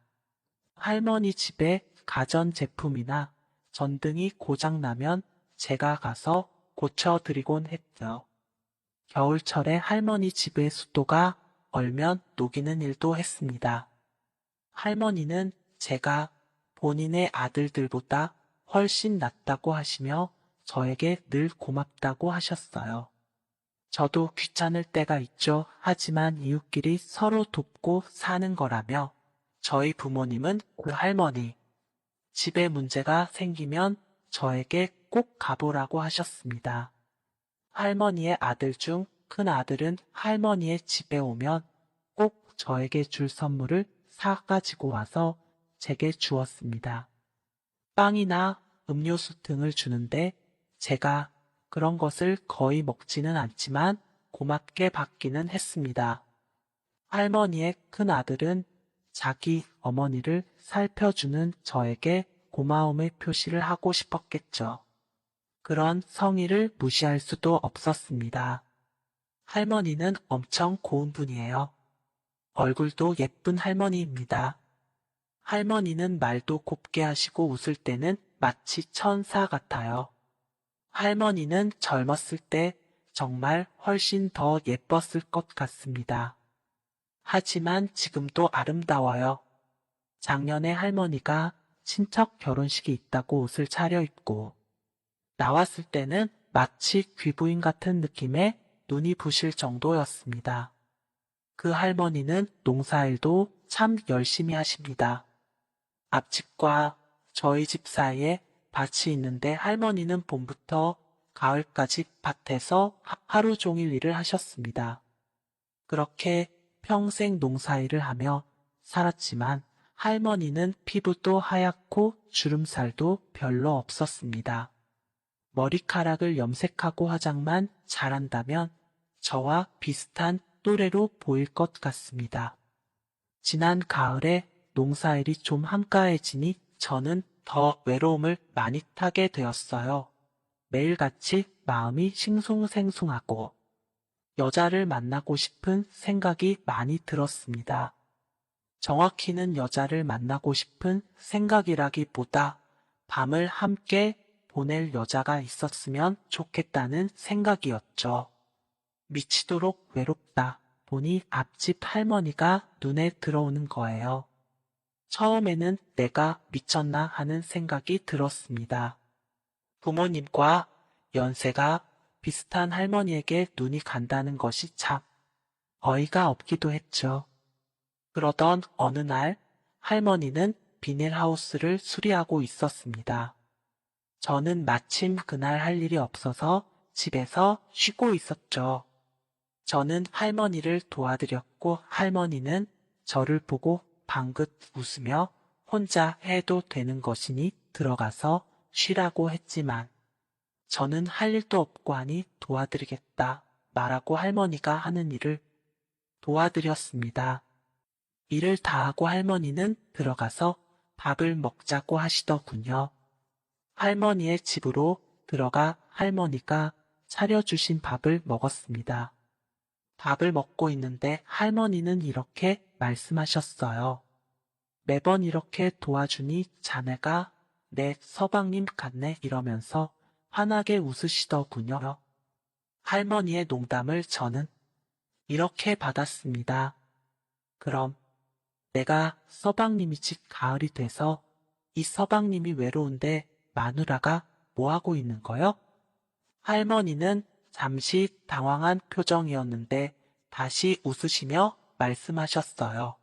할머니 집에 가전제품이나 전등이 고장나면 제가 가서 고쳐드리곤 했죠. 겨울철에 할머니 집의 숫도가 얼면 녹이는 일도 했습니다. 할머니는 제가 본인의 아들들보다 훨씬 낫다고 하시며 저에게 늘 고맙다고 하셨어요. 저도 귀찮을 때가 있죠. 하지만 이웃끼리 서로 돕고 사는 거라며 저희 부모님은 그 할머니 집에 문제가 생기면 저에게 꼭 가보라고 하셨습니다. 할머니의 아들 중 큰 아들은 할머니의 집에 오면 꼭 저에게 줄 선물을 사가지고 와서 제게 주었습니다. 빵이나 음료수 등을 주는데 제가 그런 것을 거의 먹지는 않지만 고맙게 받기는 했습니다. 할머니의 큰 아들은 자기 어머니를 살펴주는 저에게 고마움의 표시를 하고 싶었겠죠. 그런 성의를 무시할 수도 없었습니다. 할머니는 엄청 고운 분이에요. 얼굴도 예쁜 할머니입니다. 할머니는 말도 곱게 하시고 웃을 때는 마치 천사 같아요. 할머니는 젊었을 때 정말 훨씬 더 예뻤을 것 같습니다. 하지만 지금도 아름다워요. 작년에 할머니가 친척 결혼식이 있다고 옷을 차려입고 나왔을 때는 마치 귀부인 같은 느낌에 눈이 부실 정도였습니다. 그 할머니는 농사일도 참 열심히 하십니다. 앞집과 저희 집 사이에 밭이 있는데 할머니는 봄부터 가을까지 밭에서 하루 종일 일을 하셨습니다. 그렇게 평생 농사일을 하며 살았지만 할머니는 피부도 하얗고 주름살도 별로 없었습니다. 머리카락을 염색하고 화장만 잘한다면 저와 비슷한 또래로 보일 것 같습니다. 지난 가을에 농사일이 좀 한가해지니 저는 더 외로움을 많이 타게 되었어요. 매일같이 마음이 싱숭생숭하고 여자를 만나고 싶은 생각이 많이 들었습니다. 정확히는 여자를 만나고 싶은 생각이라기보다 밤을 함께 보낼 여자가 있었으면 좋겠다는 생각이었죠. 미치도록 외롭다 보니 앞집 할머니가 눈에 들어오는 거예요. 처음에는 내가 미쳤나 하는 생각이 들었습니다. 부모님과 연세가 비슷한 할머니에게 눈이 간다는 것이 참 어이가 없기도 했죠. 그러던 어느 날 할머니는 비닐하우스를 수리하고 있었습니다. 저는 마침 그날 할 일이 없어서 집에서 쉬고 있었죠. 저는 할머니를 도와드렸고 할머니는 저를 보고 방긋 웃으며 혼자 해도 되는 것이니 들어가서 쉬라고 했지만 저는 할 일도 없고 하니 도와드리겠다 말하고 할머니가 하는 일을 도와드렸습니다. 일을 다 하고 할머니는 들어가서 밥을 먹자고 하시더군요. 할머니의 집으로 들어가 할머니가 차려주신 밥을 먹었습니다. 밥을 먹고 있는데 할머니는 이렇게 말씀하셨어요. 매번 이렇게 도와주니 자네가 내 서방님 같네 이러면서 환하게 웃으시더군요. 할머니의 농담을 저는 이렇게 받았습니다. 그럼 내가 서방님이지 가을이 돼서 이 서방님이 외로운데 마누라가 뭐하고 있는 거요? 할머니는 잠시 당황한 표정이었는데 다시 웃으시며 말씀하셨어요.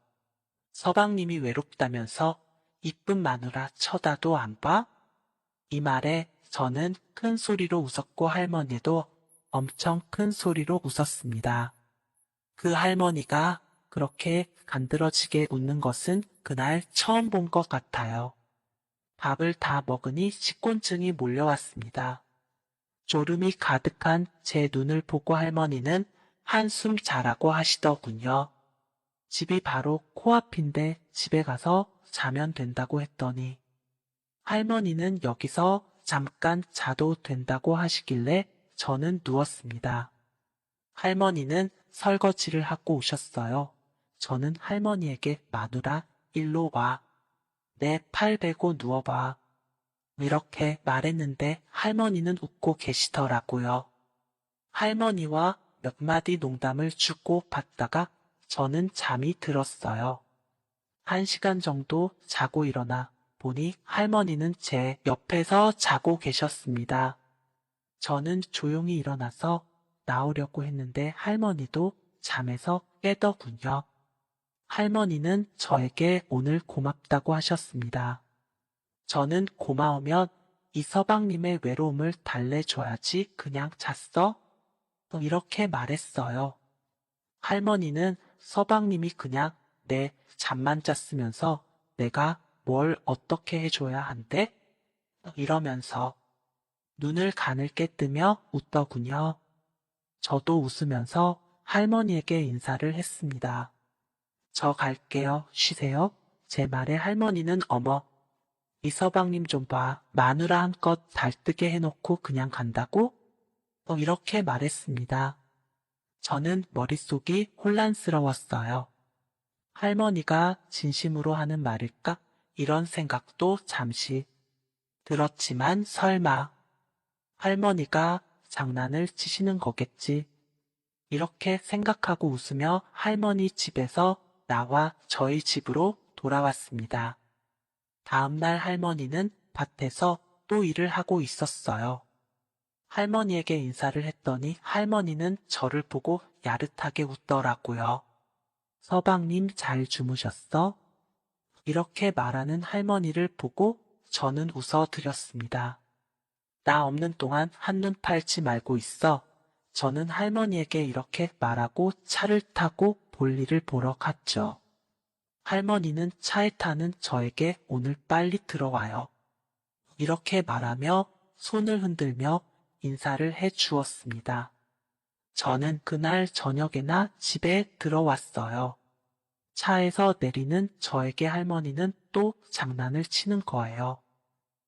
서방님이 외롭다면서 이쁜 마누라 쳐다도 안 봐? 이 말에 저는 큰 소리로 웃었고 할머니도 엄청 큰 소리로 웃었습니다. 그 할머니가 그렇게 간드러지게 웃는 것은 그날 처음 본 것 같아요. 밥을 다 먹으니 식곤증이 몰려왔습니다. 졸음이 가득한 제 눈을 보고 할머니는 한숨 자라고 하시더군요. 집이 바로 코앞인데 집에 가서 자면 된다고 했더니 할머니는 여기서 잠깐 자도 된다고 하시길래 저는 누웠습니다. 할머니는 설거지를 하고 오셨어요. 저는 할머니에게 마누라 일로 와. 내 팔 베고 누워봐. 이렇게 말했는데 할머니는 웃고 계시더라고요. 할머니와 몇 마디 농담을 주고 받다가 저는 잠이 들었어요. 1시간 정도 자고 일어나 보니 할머니는 제 옆에서 자고 계셨습니다. 저는 조용히 일어나서 나오려고 했는데 할머니도 잠에서 깨더군요. 할머니는 저에게 오늘 고맙다고 하셨습니다. 저는 고마우면 이 서방님의 외로움을 달래줘야지 그냥 잤어? 이렇게 말했어요. 할머니는 서방님이 그냥 내 잠만 잤으면서 내가 뭘 어떻게 해줘야 한대? 이러면서 눈을 가늘게 뜨며 웃더군요. 저도 웃으면서 할머니에게 인사를 했습니다. 저 갈게요. 쉬세요. 제 말에 할머니는 어머, 이 서방님 좀 봐. 마누라 한껏 달뜨게 해놓고 그냥 간다고? 이렇게 말했습니다. 저는 머릿속이 혼란스러웠어요. 할머니가 진심으로 하는 말일까? 이런 생각도 잠시 들었지만 설마 할머니가 장난을 치시는 거겠지. 이렇게 생각하고 웃으며 할머니 집에서 나와 저희 집으로 돌아왔습니다. 다음날 할머니는 밭에서 또 일을 하고 있었어요. 할머니에게 인사를 했더니 할머니는 저를 보고 야릇하게 웃더라고요. 서방님 잘 주무셨어? 이렇게 말하는 할머니를 보고 저는 웃어드렸습니다. 나 없는 동안 한눈 팔지 말고 있어. 저는 할머니에게 이렇게 말하고 차를 타고 볼일을 보러 갔죠. 할머니는 차에 타는 저에게 오늘 빨리 들어와요. 이렇게 말하며 손을 흔들며 인사를 해 주었습니다. 저는 그날 저녁에나 집에 들어왔어요. 차에서 내리는 저에게 할머니는 또 장난을 치는 거예요.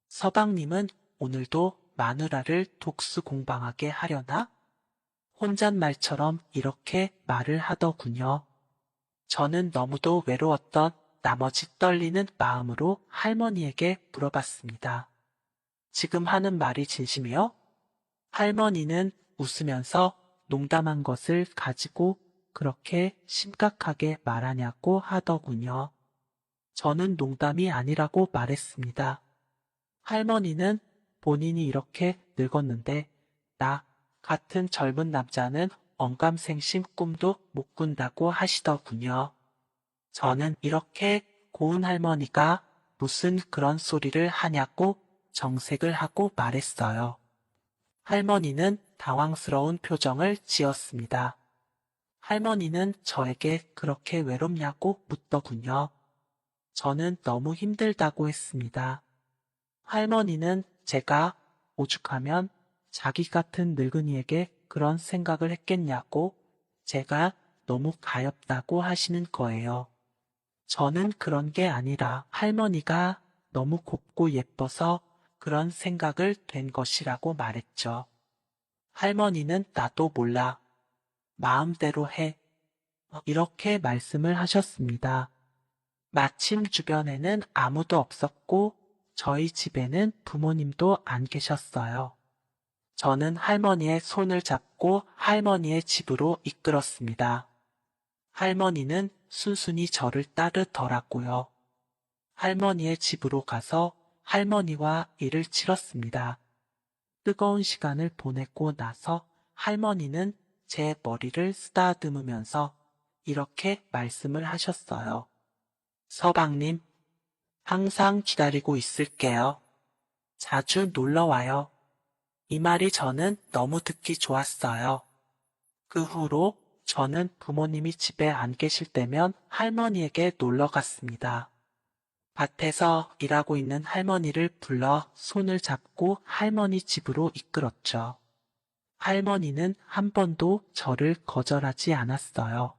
서방님은 오늘도 마누라를 독수공방하게 하려나? 혼잣말처럼 이렇게 말을 하더군요. 저는 너무도 외로웠던 나머지 떨리는 마음으로 할머니에게 물어봤습니다. 지금 하는 말이 진심이요? 할머니는 웃으면서 농담한 것을 가지고 그렇게 심각하게 말하냐고 하더군요. 저는 농담이 아니라고 말했습니다. 할머니는 본인이 이렇게 늙었는데 나 같은 젊은 남자는 언감생심 꿈도 못 꾼다고 하시더군요. 저는 이렇게 고운 할머니가 무슨 그런 소리를 하냐고 정색을 하고 말했어요. 할머니는 당황스러운 표정을 지었습니다. 할머니는 저에게 그렇게 외롭냐고 묻더군요. 저는 너무 힘들다고 했습니다. 할머니는 제가 오죽하면 자기 같은 늙은이에게 그런 생각을 했겠냐고 제가 너무 가엾다고 하시는 거예요. 저는 그런 게 아니라 할머니가 너무 곱고 예뻐서 그런 생각을 된 것이라고 말했죠. 할머니는 나도 몰라. 마음대로 해. 이렇게 말씀을 하셨습니다. 마침 주변에는 아무도 없었고 저희 집에는 부모님도 안 계셨어요. 저는 할머니의 손을 잡고 할머니의 집으로 이끌었습니다. 할머니는 순순히 저를 따르더라고요. 할머니의 집으로 가서 할머니와 일을 치렀습니다. 뜨거운 시간을 보내고 나서 할머니는 제 머리를 쓰다듬으면서 이렇게 말씀을 하셨어요. 서방님, 항상 기다리고 있을게요. 자주 놀러와요. 이 말이 저는 너무 듣기 좋았어요. 그 후로 저는 부모님이 집에 안 계실 때면 할머니에게 놀러 갔습니다. 밭에서 일하고 있는 할머니를 불러 손을 잡고 할머니 집으로 이끌었죠. 할머니는 한 번도 저를 거절하지 않았어요.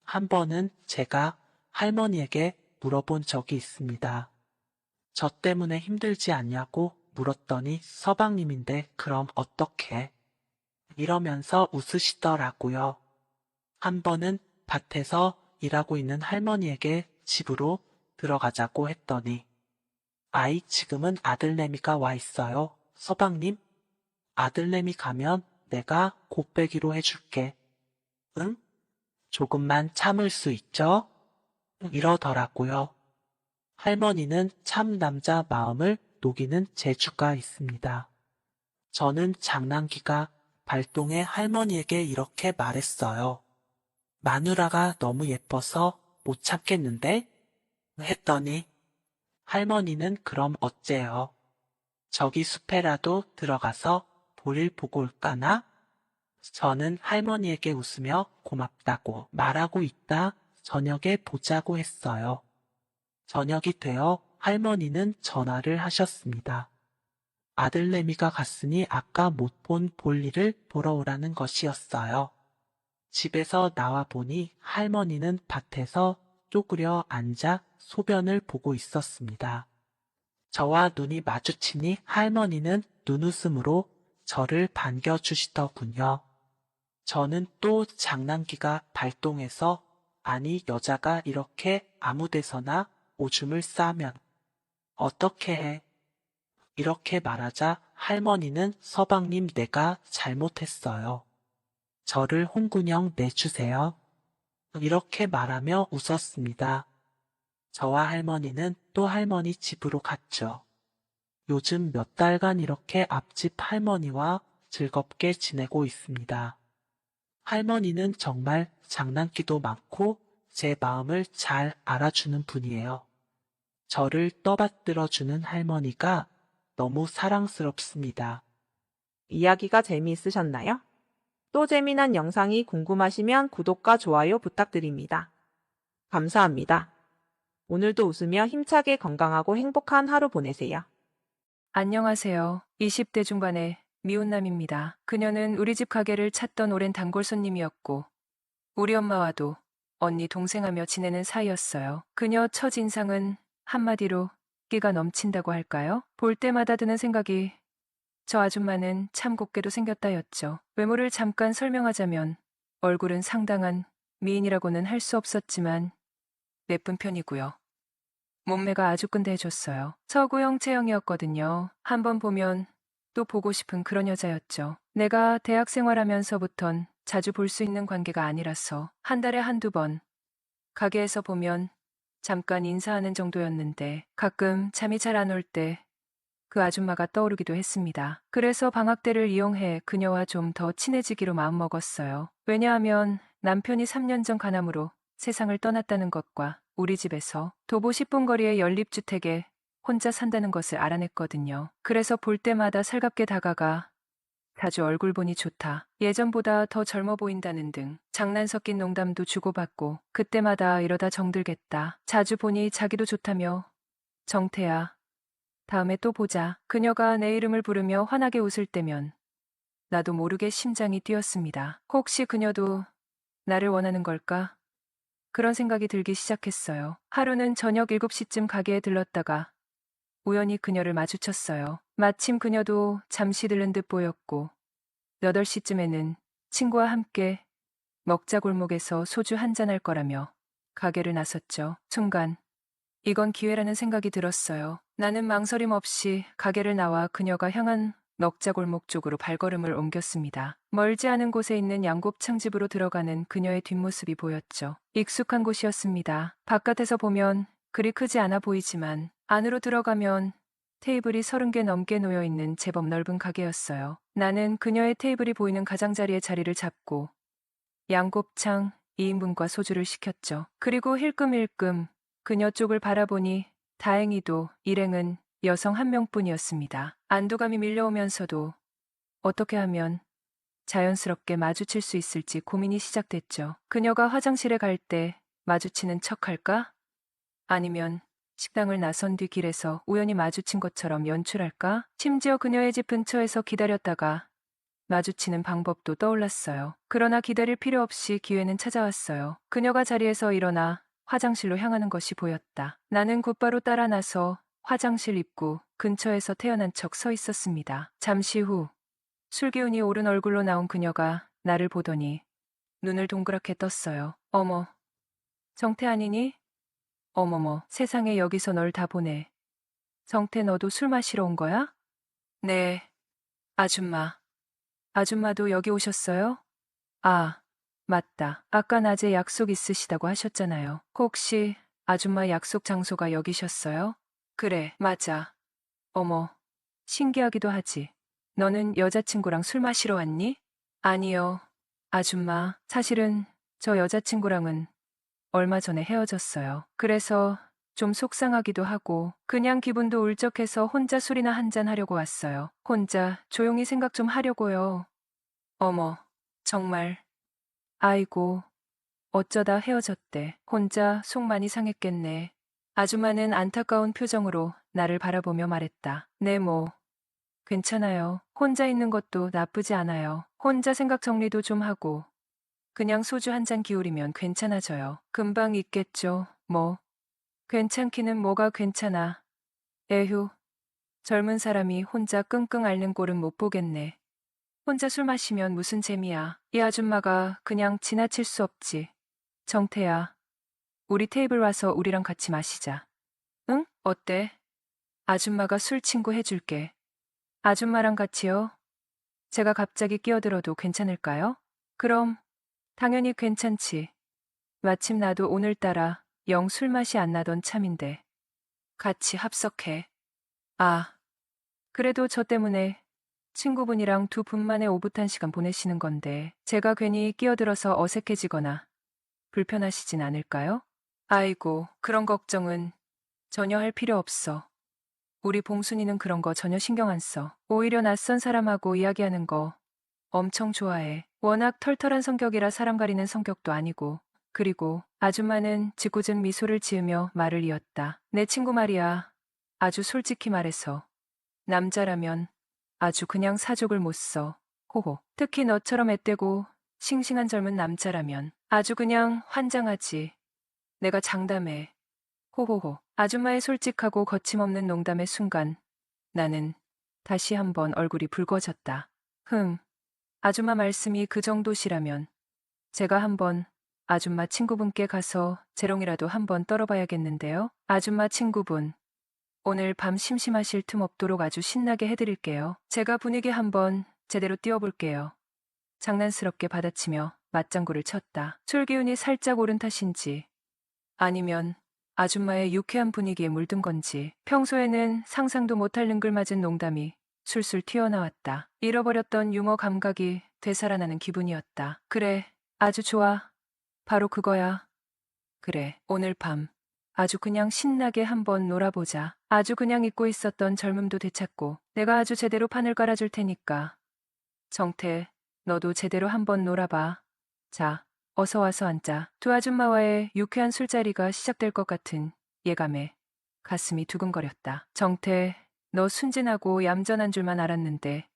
한 번은 제가 할머니에게 물어본 적이 있습니다. 저 때문에 힘들지 않냐고 물었더니 서방님인데 그럼 어떡해? 이러면서 웃으시더라고요. 한 번은 밭에서 일하고 있는 할머니에게 집으로 들어가자고 했더니 아이 지금은 아들내미가 와 있어요. 서방님, 아들내미 가면 내가 곱빼기로 해줄게. 응? 조금만 참을 수 있죠? 이러더라고요. 할머니는 참 남자 마음을 녹이는 재주가 있습니다. 저는 장난기가 발동해 할머니에게 이렇게 말했어요. 마누라가 너무 예뻐서 못 참겠는데? 했더니 할머니는 그럼 어째요? 저기 숲에라도 들어가서 볼일 보고 올까나? 저는 할머니에게 웃으며 고맙다고 말하고 있다 저녁에 보자고 했어요. 저녁이 되어 할머니는 전화를 하셨습니다. 아들내미가 갔으니 아까 못 본 볼일을 보러 오라는 것이었어요. 집에서 나와 보니 할머니는 밭에서 쪼그려 앉아 소변을 보고 있었습니다. 저와 눈이 마주치니 할머니는 눈웃음으로 저를 반겨주시더군요. 저는 또 장난기가 발동해서 아니 여자가 이렇게 아무 데서나 오줌을 싸면 어떻게 해? 이렇게 말하자 할머니는 서방님 내가 잘못했어요. 저를 홍군형 내주세요. 이렇게 말하며 웃었습니다. 저와 할머니는 또 할머니 집으로 갔죠. 요즘 몇 달간 이렇게 앞집 할머니와 즐겁게 지내고 있습니다. 할머니는 정말 장난기도 많고 제 마음을 잘 알아주는 분이에요. 저를 떠받들어주는 할머니가 너무 사랑스럽습니다. 이야기가 재미있으셨나요? 또 재미난 영상이 궁금하시면 구독과 좋아요 부탁드립니다. 감사합니다. 오늘도 웃으며 힘차게 건강하고 행복한 하루 보내세요. 안녕하세요. 20대 중반의 미혼남입니다. 그녀는 우리 집 가게를 찾던 오랜 단골 손님이었고 우리 엄마와도 언니 동생하며 지내는 사이였어요. 그녀 첫인상은 한마디로 끼가 넘친다고 할까요? 볼 때마다 드는 생각이 저 아줌마는 참 곱게도 생겼다였죠. 외모를 잠깐 설명하자면 얼굴은 상당한 미인이라고는 할 수 없었지만 예쁜 편이고요. 몸매가 아주 근대해졌어요. 서구형 체형이었거든요. 한번 보면 또 보고 싶은 그런 여자였죠. 내가 대학 생활하면서부턴 자주 볼 수 있는 관계가 아니라서 한 달에 한두 번 가게에서 보면 잠깐 인사하는 정도였는데 가끔 잠이 잘 안 올 때 그 아줌마가 떠오르기도 했습니다. 그래서 방학 때를 이용해 그녀와 좀 더 친해지기로 마음먹었어요. 왜냐하면 남편이 3년 전 간암으로 세상을 떠났다는 것과 우리 집에서 도보 10분 거리의 연립주택에 혼자 산다는 것을 알아냈거든요. 그래서 볼 때마다 살갑게 다가가 자주 얼굴 보니 좋다, 예전보다 더 젊어 보인다는 등 장난 섞인 농담도 주고받고 그때마다 이러다 정들겠다, 자주 보니 자기도 좋다며 정태야 다음에 또 보자. 그녀가 내 이름을 부르며 환하게 웃을 때면 나도 모르게 심장이 뛰었습니다. 혹시 그녀도 나를 원하는 걸까? 그런 생각이 들기 시작했어요. 하루는 저녁 7시쯤 가게에 들렀다가 우연히 그녀를 마주쳤어요. 마침 그녀도 잠시 들른 듯 보였고 8시쯤에는 친구와 함께 먹자골목에서 소주 한잔할 거라며 가게를 나섰죠. 순간 이건 기회라는 생각이 들었어요. 나는 망설임 없이 가게를 나와 그녀가 향한 먹자골목 쪽으로 발걸음을 옮겼습니다. 멀지 않은 곳에 있는 양곱창 집으로 들어가는 그녀의 뒷모습이 보였죠. 익숙한 곳이었습니다. 바깥에서 보면 그리 크지 않아 보이지만 안으로 들어가면 테이블이 30개 넘게 놓여있는 제법 넓은 가게였어요. 나는 그녀의 테이블이 보이는 가장자리에 자리를 잡고 양곱창 2인분과 소주를 시켰죠. 그리고 힐끔힐끔 그녀 쪽을 바라보니 다행히도 일행은 여성 한 명뿐이었습니다. 안도감이 밀려오면서도 어떻게 하면 자연스럽게 마주칠 수 있을지 고민이 시작됐죠. 그녀가 화장실에 갈 때 마주치는 척할까? 아니면 식당을 나선 뒤 길에서 우연히 마주친 것처럼 연출할까? 심지어 그녀의 집 근처에서 기다렸다가 마주치는 방법도 떠올랐어요. 그러나 기다릴 필요 없이 기회는 찾아왔어요. 그녀가 자리에서 일어나 화장실로 향하는 것이 보였다. 나는 곧바로 따라 나서 화장실 입구 근처에서 태어난 척 서 있었습니다. 잠시 후 술기운이 오른 얼굴로 나온 그녀가 나를 보더니 눈을 동그랗게 떴어요. 어머, 정태 아니니? 어머머, 세상에 여기서 널 다 보네. 정태 너도 술 마시러 온 거야? 네, 아줌마. 아줌마도 여기 오셨어요? 아, 맞다. 아까 낮에 약속 있으시다고 하셨잖아요. 혹시 아줌마 약속 장소가 여기셨어요? 그래, 맞아. 어머, 신기하기도 하지. 너는 여자친구랑 술 마시러 왔니? 아니요. 아줌마, 사실은 저 여자친구랑은 얼마 전에 헤어졌어요. 그래서 좀 속상하기도 하고 그냥 기분도 울적해서 혼자 술이나 한잔 하려고 왔어요. 혼자 조용히 생각 좀 하려고요. 어머, 정말. 아이고, 어쩌다 헤어졌대. 혼자 속 많이 상했겠네. 아줌마는 안타까운 표정으로 나를 바라보며 말했다. 네, 뭐 괜찮아요. 혼자 있는 것도 나쁘지 않아요. 혼자 생각 정리도 좀 하고 그냥 소주 한 잔 기울이면 괜찮아져요. 금방 있겠죠. 뭐 괜찮기는 뭐가 괜찮아. 에휴, 젊은 사람이 혼자 끙끙 앓는 꼴은 못 보겠네. 혼자 술 마시면 무슨 재미야. 이 아줌마가 그냥 지나칠 수 없지. 정태야, 우리 테이블 와서 우리랑 같이 마시자. 응? 어때? 아줌마가 술 친구 해줄게. 아줌마랑 같이요? 제가 갑자기 끼어들어도 괜찮을까요? 그럼, 당연히 괜찮지. 마침 나도 오늘따라 영 술 맛이 안 나던 참인데. 같이 합석해. 아, 그래도 저 때문에 친구분이랑 두 분만의 오붓한 시간 보내시는 건데, 제가 괜히 끼어들어서 어색해지거나 불편하시진 않을까요? 아이고, 그런 걱정은 전혀 할 필요 없어. 우리 봉순이는 그런 거 전혀 신경 안 써. 오히려 낯선 사람하고 이야기하는 거 엄청 좋아해. 워낙 털털한 성격이라 사람 가리는 성격도 아니고. 그리고 아줌마는 짓궂은 미소를 지으며 말을 이었다. 내 친구 말이야. 아주 솔직히 말해서 남자라면 아주 그냥 사족을 못 써. 호호. 특히 너처럼 앳되고 싱싱한 젊은 남자라면 아주 그냥 환장하지. 내가 장담해. 호호호. 아줌마의 솔직하고 거침없는 농담의 순간 나는 다시 한번 얼굴이 붉어졌다. 아줌마 말씀이 그 정도시라면 제가 한번 아줌마 친구분께 가서 재롱이라도 한번 떨어봐야겠는데요. 아줌마 친구분, 오늘 밤 심심하실 틈 없도록 아주 신나게 해드릴게요. 제가 분위기 한번 제대로 띄워볼게요. 장난스럽게 받아치며 맞장구를 쳤다. 술 기운이 살짝 오른 탓인지 아니면 아줌마의 유쾌한 분위기에 물든 건지 평소에는 상상도 못할 능글맞은 농담이 술술 튀어나왔다. 잃어버렸던 유머 감각이 되살아나는 기분이었다. 그래, 아주 좋아. 바로 그거야. 그래, 오늘 밤 아주 그냥 신나게 한번 놀아보자. 아주 그냥 잊고 있었던 젊음도 되찾고 내가 아주 제대로 판을 깔아줄 테니까. 정태, 너도 제대로 한번 놀아봐. 자, 어서 와서 앉자. 두 아줌마와의 유쾌한 술자리가 시작될 것 같은 예감에 가슴이 두근거렸다. 정태, 너 순진하고 얌전한 줄만 알았는데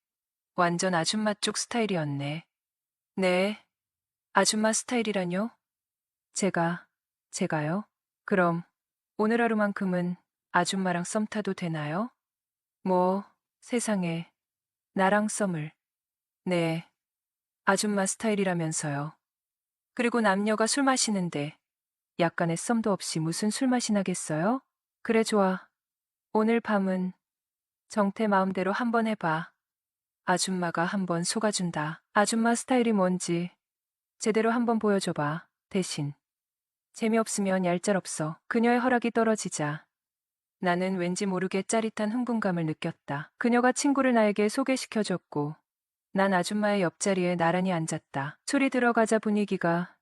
완전 아줌마 쪽 스타일이었네. 네, 아줌마 스타일이라뇨? 제가요? 그럼 오늘 하루만큼은 아줌마랑 썸 타도 되나요? 뭐, 세상에, 나랑 썸을. 네, 아줌마 스타일이라면서요. 그리고 남녀가 술 마시는데 약간의 썸도 없이 무슨 술 맛이 나겠어요? 그래 좋아. 오늘 밤은 정태 마음대로 한번 해봐. 아줌마가 한번 속아준다. 아줌마 스타일이 뭔지 제대로 한번 보여줘봐. 대신 재미없으면 얄짤없어. 그녀의 허락이 떨어지자 나는 왠지 모르게 짜릿한 흥분감을 느꼈다. 그녀가 친구를 나에게 소개시켜줬고 난 아줌마의 옆자리에 나란히 앉았다. 술이 들어가자 분위기가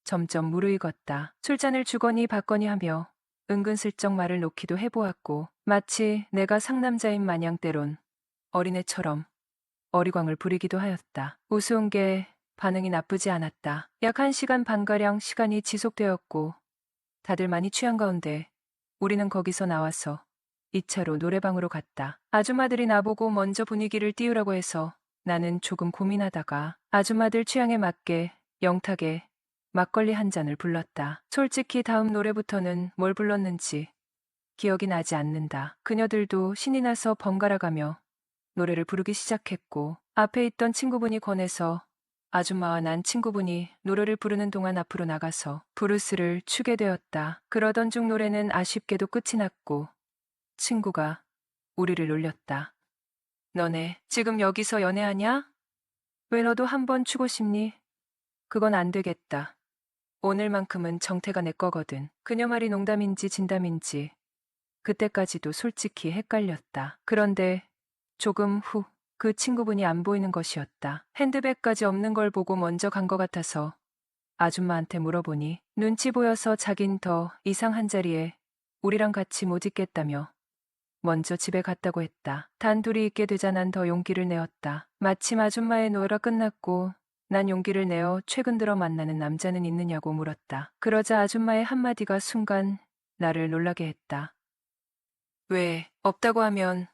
점점 무르익었다. 술잔을 주거니 받거니 하며 은근슬쩍 말을 놓기도 해보았고 마치 내가 상남자인 마냥 때론 어린애처럼 어리광을 부리기도 하였다. 우스운 게 반응이 나쁘지 않았다. 약 1시간 반가량 시간이 지속되었고 다들 많이 취한 가운데 우리는 거기서 나와서 2차로 노래방으로 갔다. 아줌마들이 나보고 먼저 분위기를 띄우라고 해서 나는 조금 고민하다가 아줌마들 취향에 맞게 영탁에 막걸리 한 잔을 불렀다. 솔직히 다음 노래부터는 뭘 불렀는지 기억이 나지 않는다. 그녀들도 신이 나서 번갈아가며 노래를 부르기 시작했고 앞에 있던 친구분이 권해서 아줌마와 난 친구분이 노래를 부르는 동안 앞으로 나가서 브루스를 추게 되었다. 그러던 중 노래는 아쉽게도 끝이 났고 친구가 우리를 놀렸다. 너네 지금 여기서 연애하냐? 왜 너도 한번 추고 싶니? 그건 안 되겠다. 오늘만큼은 정태가 내 거거든. 그녀 말이 농담인지 진담인지 그때까지도 솔직히 헷갈렸다. 그런데 조금 후 그 친구분이 안 보이는 것이었다. 핸드백까지 없는 걸 보고 먼저 간 것 같아서 아줌마한테 물어보니 눈치 보여서 자긴 더 이상 한 자리에 우리랑 같이 못 있겠다며 먼저 집에 갔다고 했다. 단둘이 있게 되자 난 더 용기를 내었다. 마침 아줌마의 노래가 끝났고 난 용기를 내어 최근 들어 만나는 남자는 있느냐고 물었다. 그러자 아줌마의 한마디가 순간 나를 놀라게 했다. 왜, 없다고 하면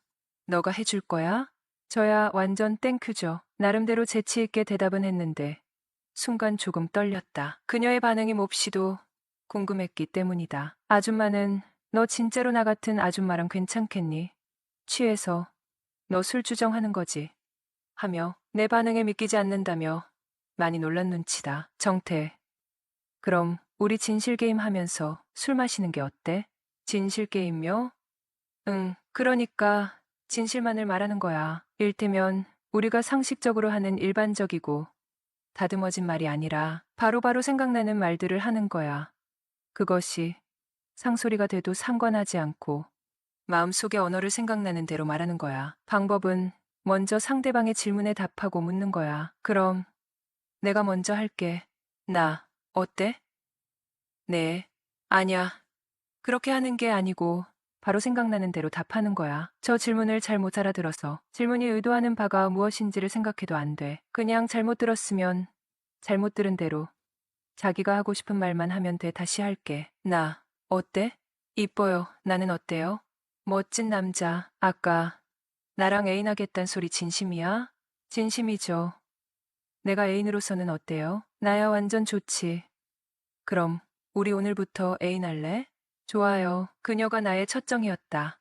너가 해줄 거야? 저야 완전 땡큐죠. 나름대로 재치있게 대답은 했는데 순간 조금 떨렸다. 그녀의 반응이 몹시도 궁금했기 때문이다. 아줌마는 너 진짜로 나 같은 아줌마랑 괜찮겠니? 취해서 너 술 주정하는 거지? 하며 내 반응에 믿기지 않는다며 많이 놀란 눈치다. 정태. 그럼 우리 진실 게임 하면서 술 마시는 게 어때? 진실 게임요? 응, 그러니까 진실만을 말하는 거야. 일테면 우리가 상식적으로 하는 일반적이고 다듬어진 말이 아니라 바로바로 생각나는 말들을 하는 거야. 그것이 상소리가 돼도 상관하지 않고 마음속의 언어를 생각나는 대로 말하는 거야. 방법은 먼저 상대방의 질문에 답하고 묻는 거야. 그럼 내가 먼저 할게. 나, 어때? 네. 아니야. 그렇게 하는 게 아니고 바로 생각나는 대로 답하는 거야. 저 질문을 잘 못 알아들어서 질문이 의도하는 바가 무엇인지를 생각해도 안 돼. 그냥 잘못 들었으면 잘못 들은 대로 자기가 하고 싶은 말만 하면 돼. 다시 할게. 나, 어때? 이뻐요. 나는 어때요? 멋진 남자. 아까 나랑 애인 하겠단 소리 진심이야? 진심이죠. 내가 애인으로서는 어때요? 나야 완전 좋지. 그럼 우리 오늘부터 애인 할래? 좋아요. 그녀가 나의 첫정이었다.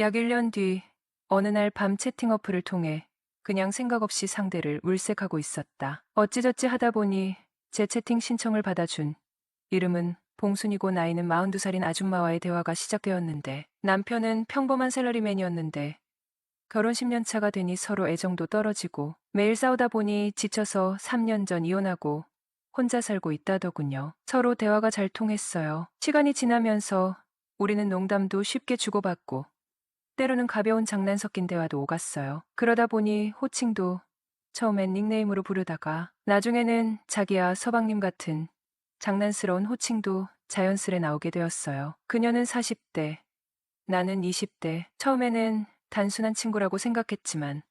약 1년 뒤 어느 날 밤 채팅 어플을 통해 그냥 생각 없이 상대를 물색하고 있었다. 어찌저찌 하다 보니 제 채팅 신청을 받아준 이름은 봉순이고 나이는 42살인 아줌마와의 대화가 시작되었는데 남편은 평범한 샐러리맨이었는데 결혼 10년 차가 되니 서로 애정도 떨어지고 매일 싸우다 보니 지쳐서 3년 전 이혼하고 혼자 살고 있다더군요. 서로 대화가 잘 통했어요. 시간이 지나면서 우리는 농담도 쉽게 주고받고 때로는 가벼운 장난 섞인 대화도 오갔어요. 그러다 보니 호칭도 처음엔 닉네임으로 부르다가 나중에는 자기야 서방님 같은 장난스러운 호칭도 자연스레 나오게 되었어요. 그녀는 40대, 나는 20대. 처음에는 단순한 친구라고 생각했지만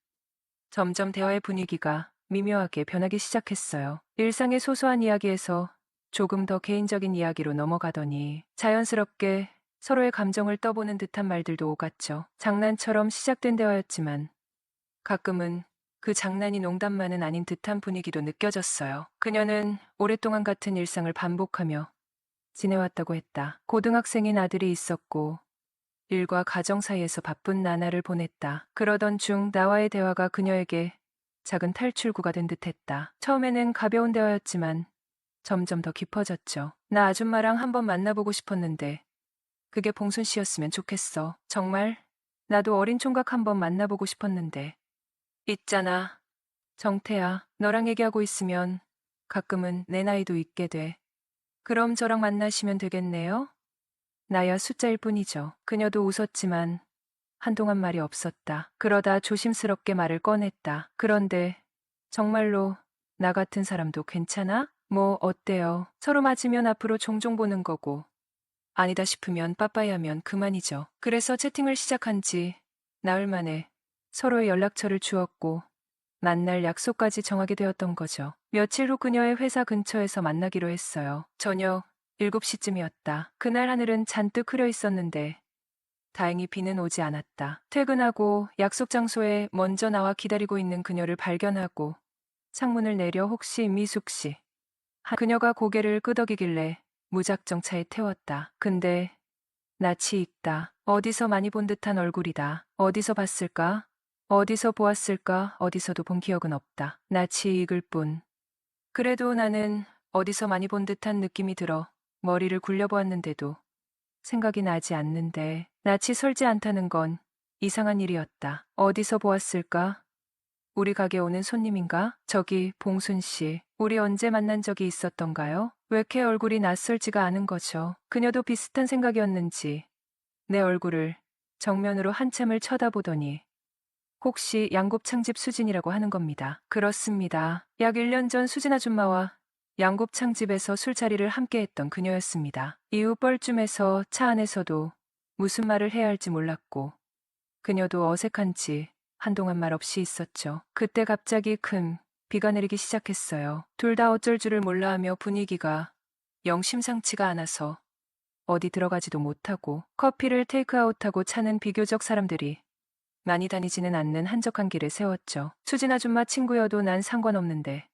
점점 대화의 분위기가 미묘하게 변하기 시작했어요. 일상의 소소한 이야기에서 조금 더 개인적인 이야기로 넘어가더니 자연스럽게 서로의 감정을 떠보는 듯한 말들도 오갔죠. 장난처럼 시작된 대화였지만 가끔은 그 장난이 농담만은 아닌 듯한 분위기도 느껴졌어요. 그녀는 오랫동안 같은 일상을 반복하며 지내왔다고 했다. 고등학생인 아들이 있었고 일과 가정 사이에서 바쁜 나날을 보냈다. 그러던 중 나와의 대화가 그녀에게 작은 탈출구가 된 듯했다. 처음에는 가벼운 대화였지만 점점 더 깊어졌죠. 나 아줌마랑 한번 만나보고 싶었는데 그게 봉순 씨였으면 좋겠어. 정말? 나도 어린 총각 한번 만나보고 싶었는데. 있잖아. 정태야, 너랑 얘기하고 있으면 가끔은 내 나이도 있게 돼. 그럼 저랑 만나시면 되겠네요? 나야 숫자일 뿐이죠. 그녀도 웃었지만 한동안 말이 없었다. 그러다 조심스럽게 말을 꺼냈다. 그런데 정말로 나 같은 사람도 괜찮아? 뭐 어때요? 서로 맞으면 앞으로 종종 보는 거고 아니다 싶으면 빠빠이 하면 그만이죠. 그래서 채팅을 시작한 지 나흘 만에 서로의 연락처를 주었고 만날 약속까지 정하게 되었던 거죠. 며칠 후 그녀의 회사 근처에서 만나기로 했어요. 저녁 7시쯤이었다. 그날 하늘은 잔뜩 흐려 있었는데 다행히 비는 오지 않았다. 퇴근하고 약속 장소에 먼저 나와 기다리고 있는 그녀를 발견하고 창문을 내려 혹시 미숙 씨. 그녀가 고개를 끄덕이길래 무작정 차에 태웠다. 근데 낯이 익다. 어디서 많이 본 듯한 얼굴이다. 어디서 봤을까? 어디서 보았을까? 어디서도 본 기억은 없다. 낯이 익을 뿐. 그래도 나는 어디서 많이 본 듯한 느낌이 들어 머리를 굴려보았는데도 생각이 나지 않는데 낯이 설지 않다는 건 이상한 일이었다. 어디서 보았을까? 우리 가게 오는 손님인가? 저기 봉순 씨, 우리 언제 만난 적이 있었던가요? 왜 이렇게 얼굴이 낯설지가 않은 거죠? 그녀도 비슷한 생각이었는지 내 얼굴을 정면으로 한참을 쳐다보더니 혹시 양곱창집 수진이라고 하는 겁니다. 그렇습니다. 약 1년 전 수진 아줌마와 양곱창집에서 술자리를 함께했던 그녀였습니다. 이후 뻘쭘해서 차 안에서도 무슨 말을 해야 할지 몰랐고 그녀도 어색한지 한동안 말 없이 있었죠. 그때 갑자기 큰 비가 내리기 시작했어요. 둘 다 어쩔 줄을 몰라하며 분위기가 영 심상치가 않아서 어디 들어가지도 못하고 커피를 테이크아웃하고 차는 비교적 사람들이 많이 다니지는 않는 한적한 길에 세웠죠. 수진 아줌마 친구여도 난 상관없는데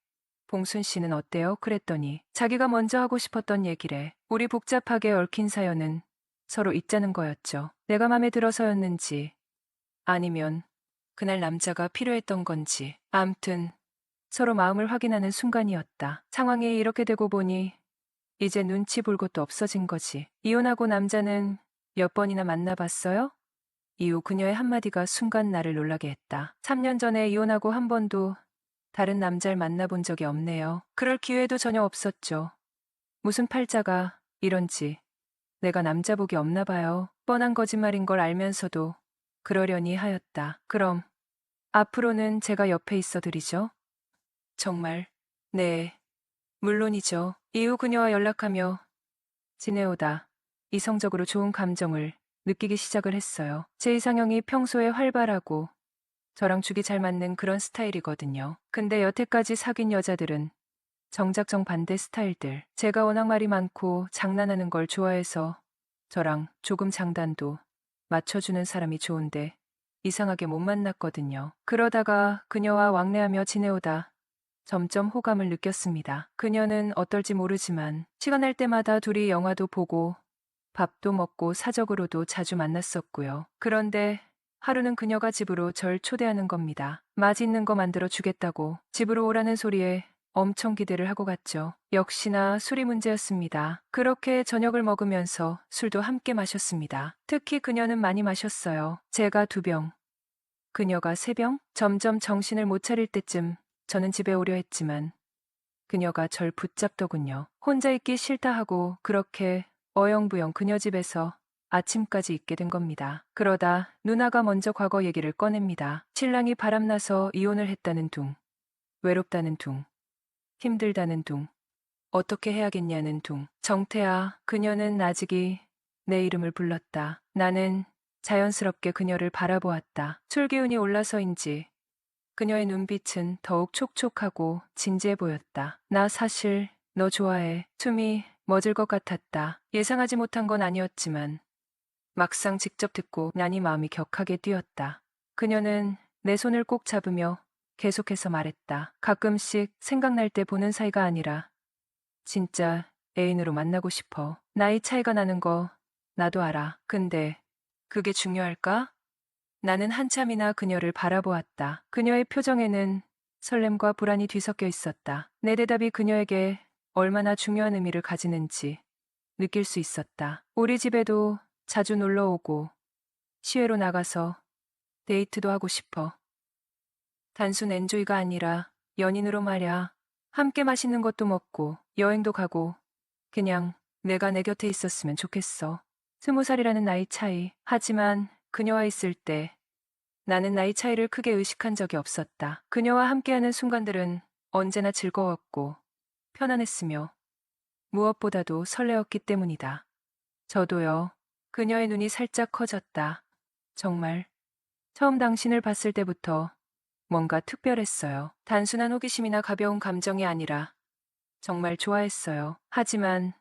봉순 씨는 어때요? 그랬더니 자기가 먼저 하고 싶었던 얘기래. 우리 복잡하게 얽힌 사연은 서로 잊자는 거였죠. 내가 맘에 들어서였는지 아니면 그날 남자가 필요했던 건지. 암튼 서로 마음을 확인하는 순간이었다. 상황이 이렇게 되고 보니 이제 눈치 볼 것도 없어진 거지. 이혼하고 남자는 몇 번이나 만나봤어요? 이후 그녀의 한마디가 순간 나를 놀라게 했다. 3년 전에 이혼하고 한 번도 다른 남자를 만나본 적이 없네요. 그럴 기회도 전혀 없었죠. 무슨 팔자가 이런지 내가 남자 복이 없나 봐요. 뻔한 거짓말인 걸 알면서도 그러려니 하였다. 그럼 앞으로는 제가 옆에 있어 드리죠? 정말? 네. 물론이죠. 이후 그녀와 연락하며 지내오다 이성적으로 좋은 감정을 느끼기 시작을 했어요. 제 이상형이 평소에 활발하고 저랑 죽이 잘 맞는 그런 스타일이거든요. 근데 여태까지 사귄 여자들은 정작 정반대 스타일들. 제가 워낙 말이 많고 장난하는 걸 좋아해서 저랑 조금 장단도 맞춰주는 사람이 좋은데 이상하게 못 만났거든요. 그러다가 그녀와 왕래하며 지내오다 점점 호감을 느꼈습니다. 그녀는 어떨지 모르지만 시간 날 때마다 둘이 영화도 보고 밥도 먹고 사적으로도 자주 만났었고요. 그런데 하루는 그녀가 집으로 절 초대하는 겁니다. 맛있는 거 만들어 주겠다고 집으로 오라는 소리에 엄청 기대를 하고 갔죠. 역시나 술이 문제였습니다. 그렇게 저녁을 먹으면서 술도 함께 마셨습니다. 특히 그녀는 많이 마셨어요. 제가 2병, 그녀가 3병? 점점 정신을 못 차릴 때쯤 저는 집에 오려 했지만 그녀가 절 붙잡더군요. 혼자 있기 싫다 하고 그렇게 어영부영 그녀 집에서 아침까지 있게 된 겁니다. 그러다 누나가 먼저 과거 얘기를 꺼냅니다. 신랑이 바람나서 이혼을 했다는 둥, 외롭다는 둥, 힘들다는 둥, 어떻게 해야겠냐는 둥. 정태아, 그녀는 아직이 내 이름을 불렀다. 나는 자연스럽게 그녀를 바라보았다. 술 기운이 올라서인지 그녀의 눈빛은 더욱 촉촉하고 진지해 보였다. 나 사실 너 좋아해. 숨이 멎을 것 같았다. 예상하지 못한 건 아니었지만 막상 직접 듣고 나니 마음이 격하게 뛰었다. 그녀는 내 손을 꼭 잡으며 계속해서 말했다. 가끔씩 생각날 때 보는 사이가 아니라 진짜 애인으로 만나고 싶어. 나이 차이가 나는 거 나도 알아. 근데 그게 중요할까? 나는 한참이나 그녀를 바라보았다. 그녀의 표정에는 설렘과 불안이 뒤섞여 있었다. 내 대답이 그녀에게 얼마나 중요한 의미를 가지는지 느낄 수 있었다. 우리 집에도 자주 놀러 오고 시외로 나가서 데이트도 하고 싶어. 단순 엔조이가 아니라 연인으로 말야. 함께 맛있는 것도 먹고 여행도 가고 그냥 내가 내 곁에 있었으면 좋겠어. 20살이라는 나이 차이. 하지만 그녀와 있을 때 나는 나이 차이를 크게 의식한 적이 없었다. 그녀와 함께하는 순간들은 언제나 즐거웠고 편안했으며 무엇보다도 설레었기 때문이다. 저도요. 그녀의 눈이 살짝 커졌다. 정말 처음 당신을 봤을 때부터 뭔가 특별했어요. 단순한 호기심이나 가벼운 감정이 아니라 정말 좋아했어요. 하지만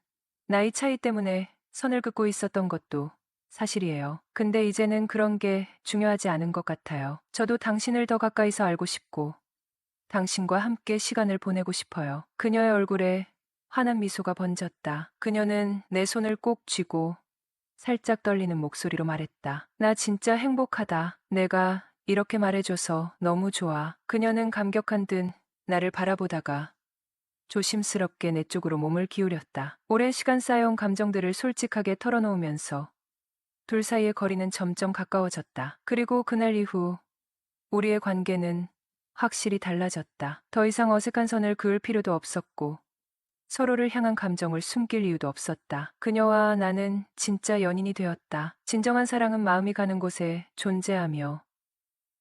나이 차이 때문에 선을 긋고 있었던 것도 사실이에요. 근데 이제는 그런 게 중요하지 않은 것 같아요. 저도 당신을 더 가까이서 알고 싶고 당신과 함께 시간을 보내고 싶어요. 그녀의 얼굴에 환한 미소가 번졌다. 그녀는 내 손을 꼭 쥐고 살짝 떨리는 목소리로 말했다. 나 진짜 행복하다. 내가 이렇게 말해줘서 너무 좋아. 그녀는 감격한 듯 나를 바라보다가 조심스럽게 내 쪽으로 몸을 기울였다. 오랜 시간 쌓여온 감정들을 솔직하게 털어놓으면서 둘 사이의 거리는 점점 가까워졌다. 그리고 그날 이후 우리의 관계는 확실히 달라졌다. 더 이상 어색한 선을 그을 필요도 없었고 서로를 향한 감정을 숨길 이유도 없었다. 그녀와 나는 진짜 연인이 되었다. 진정한 사랑은 마음이 가는 곳에 존재하며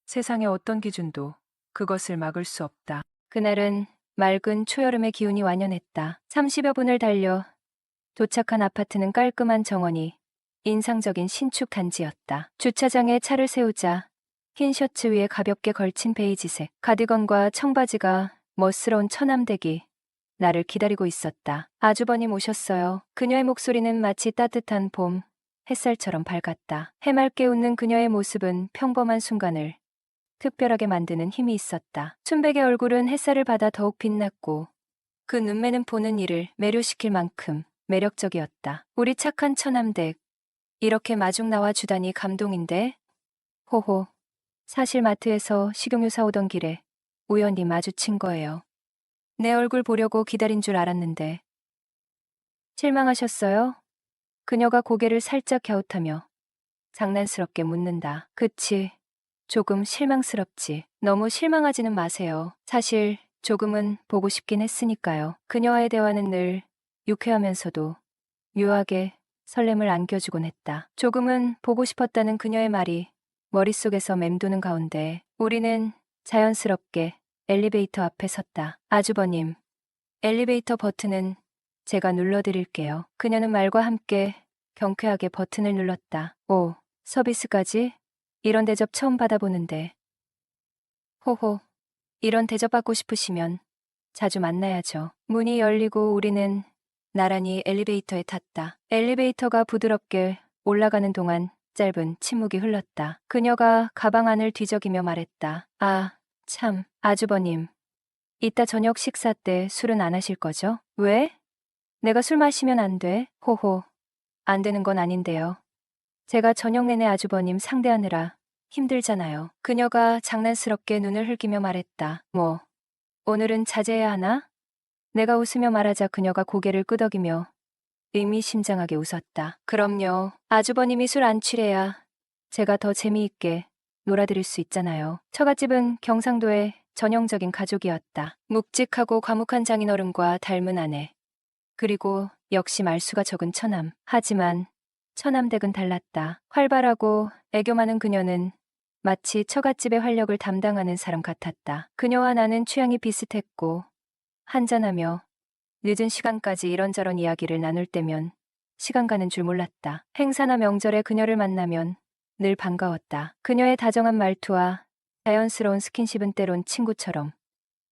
세상의 어떤 기준도 그것을 막을 수 없다. 그날은 맑은 초여름의 기운이 완연했다. 30여 분을 달려 도착한 아파트는 깔끔한 정원이 인상적인 신축 단지였다. 주차장에 차를 세우자 흰 셔츠 위에 가볍게 걸친 베이지색 가디건과 청바지가 멋스러운 처남댁이 나를 기다리고 있었다. 아주버님 오셨어요. 그녀의 목소리는 마치 따뜻한 봄 햇살처럼 밝았다. 해맑게 웃는 그녀의 모습은 평범한 순간을 특별하게 만드는 힘이 있었다. 춘백의 얼굴은 햇살을 받아 더욱 빛났고 그 눈매는 보는 이를 매료시킬 만큼 매력적이었다. 우리 착한 처남댁, 이렇게 마중 나와 주다니 감동인데? 호호, 사실 마트에서 식용유 사오던 길에 우연히 마주친 거예요. 내 얼굴 보려고 기다린 줄 알았는데. 실망하셨어요? 그녀가 고개를 살짝 갸웃하며 장난스럽게 묻는다. 그치. 조금 실망스럽지. 너무 실망하지는 마세요. 사실 조금은 보고 싶긴 했으니까요. 그녀와의 대화는 늘 유쾌하면서도 묘하게 설렘을 안겨주곤 했다. 조금은 보고 싶었다는 그녀의 말이 머릿속에서 맴도는 가운데 우리는 자연스럽게 엘리베이터 앞에 섰다. 아주버님, 엘리베이터 버튼은 제가 눌러드릴게요. 그녀는 말과 함께 경쾌하게 버튼을 눌렀다. 오, 서비스까지? 이런 대접 처음 받아보는데. 호호, 이런 대접 받고 싶으시면 자주 만나야죠. 문이 열리고 우리는 나란히 엘리베이터에 탔다. 엘리베이터가 부드럽게 올라가는 동안 짧은 침묵이 흘렀다. 그녀가 가방 안을 뒤적이며 말했다. 아, 참, 아주버님. 이따 저녁 식사 때 술은 안 하실 거죠? 왜? 내가 술 마시면 안 돼? 호호. 안 되는 건 아닌데요. 제가 저녁 내내 아주버님 상대하느라 힘들잖아요. 그녀가 장난스럽게 눈을 흘기며 말했다. 뭐, 오늘은 자제해야 하나? 내가 웃으며 말하자 그녀가 고개를 끄덕이며 의미심장하게 웃었다. 그럼요. 아주버님이 술 안 취래야 제가 더 재미있게 놀아드릴 수 있잖아요. 처갓집은 경상도의 전형적인 가족이었다. 묵직하고 과묵한 장인어른과 닮은 아내. 그리고 역시 말수가 적은 처남. 하지만 처남댁은 달랐다. 활발하고 애교 많은 그녀는 마치 처갓집의 활력을 담당하는 사람 같았다. 그녀와 나는 취향이 비슷했고 한잔하며 늦은 시간까지 이런저런 이야기를 나눌 때면 시간 가는 줄 몰랐다. 행사나 명절에 그녀를 만나면 늘 반가웠다. 그녀의 다정한 말투와 자연스러운 스킨십은 때론 친구처럼,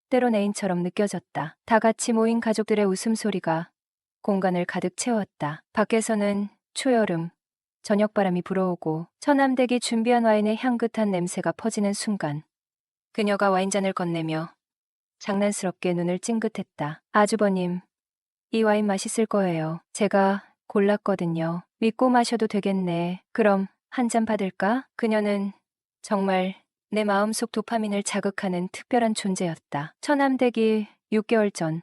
때론 애인처럼 느껴졌다. 다 같이 모인 가족들의 웃음소리가 공간을 가득 채웠다. 밖에서는 초여름, 저녁바람이 불어오고 처남댁이 준비한 와인의 향긋한 냄새가 퍼지는 순간 그녀가 와인잔을 건네며 장난스럽게 눈을 찡긋했다. 아주버님, 이 와인 맛있을 거예요. 제가 골랐거든요. 믿고 마셔도 되겠네. 그럼 한 잔 받을까? 그녀는 정말 내 마음속 도파민을 자극하는 특별한 존재였다. 처남댁이 6개월 전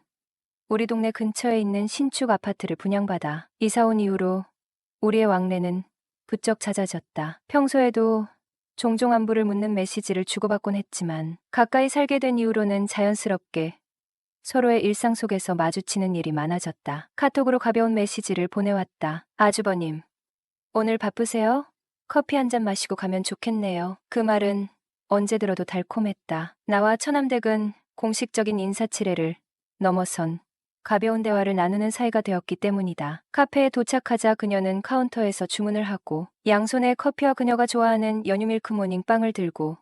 우리 동네 근처에 있는 신축 아파트를 분양받아 이사 온 이후로 우리의 왕래는 부쩍 잦아졌다. 평소에도 종종 안부를 묻는 메시지를 주고받곤 했지만 가까이 살게 된 이후로는 자연스럽게 서로의 일상 속에서 마주치는 일이 많아졌다. 카톡으로 가벼운 메시지를 보내왔다. 아주버님, 오늘 바쁘세요? 커피 한 잔 마시고 가면 좋겠네요. 그 말은 언제 들어도 달콤했다. 나와 처남댁은 공식적인 인사치레를 넘어선 가벼운 대화를 나누는 사이가 되었기 때문이다. 카페에 도착하자 그녀는 카운터에서 주문을 하고 양손에 커피와 그녀가 좋아하는 연유 밀크 모닝 빵을 들고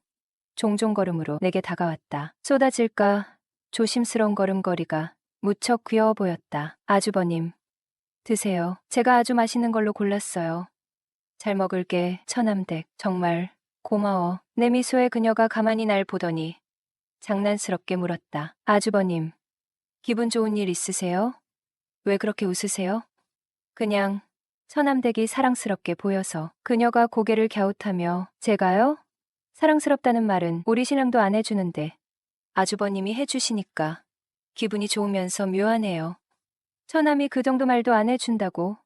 종종 걸음으로 내게 다가왔다. 쏟아질까 조심스러운 걸음걸이가 무척 귀여워 보였다. 아주버님, 드세요. 제가 아주 맛있는 걸로 골랐어요. 잘 먹을게, 처남댁. 정말 고마워. 내 미소에 그녀가 가만히 날 보더니 장난스럽게 물었다. 아주버님, 기분 좋은 일 있으세요? 왜 그렇게 웃으세요? 그냥 처남댁이 사랑스럽게 보여서. 그녀가 고개를 갸웃하며 제가요? 사랑스럽다는 말은 우리 신랑도 안 해주는데 아주버님이 해주시니까 기분이 좋으면서 묘하네요. 처남이 그 정도 말도 안 해준다고?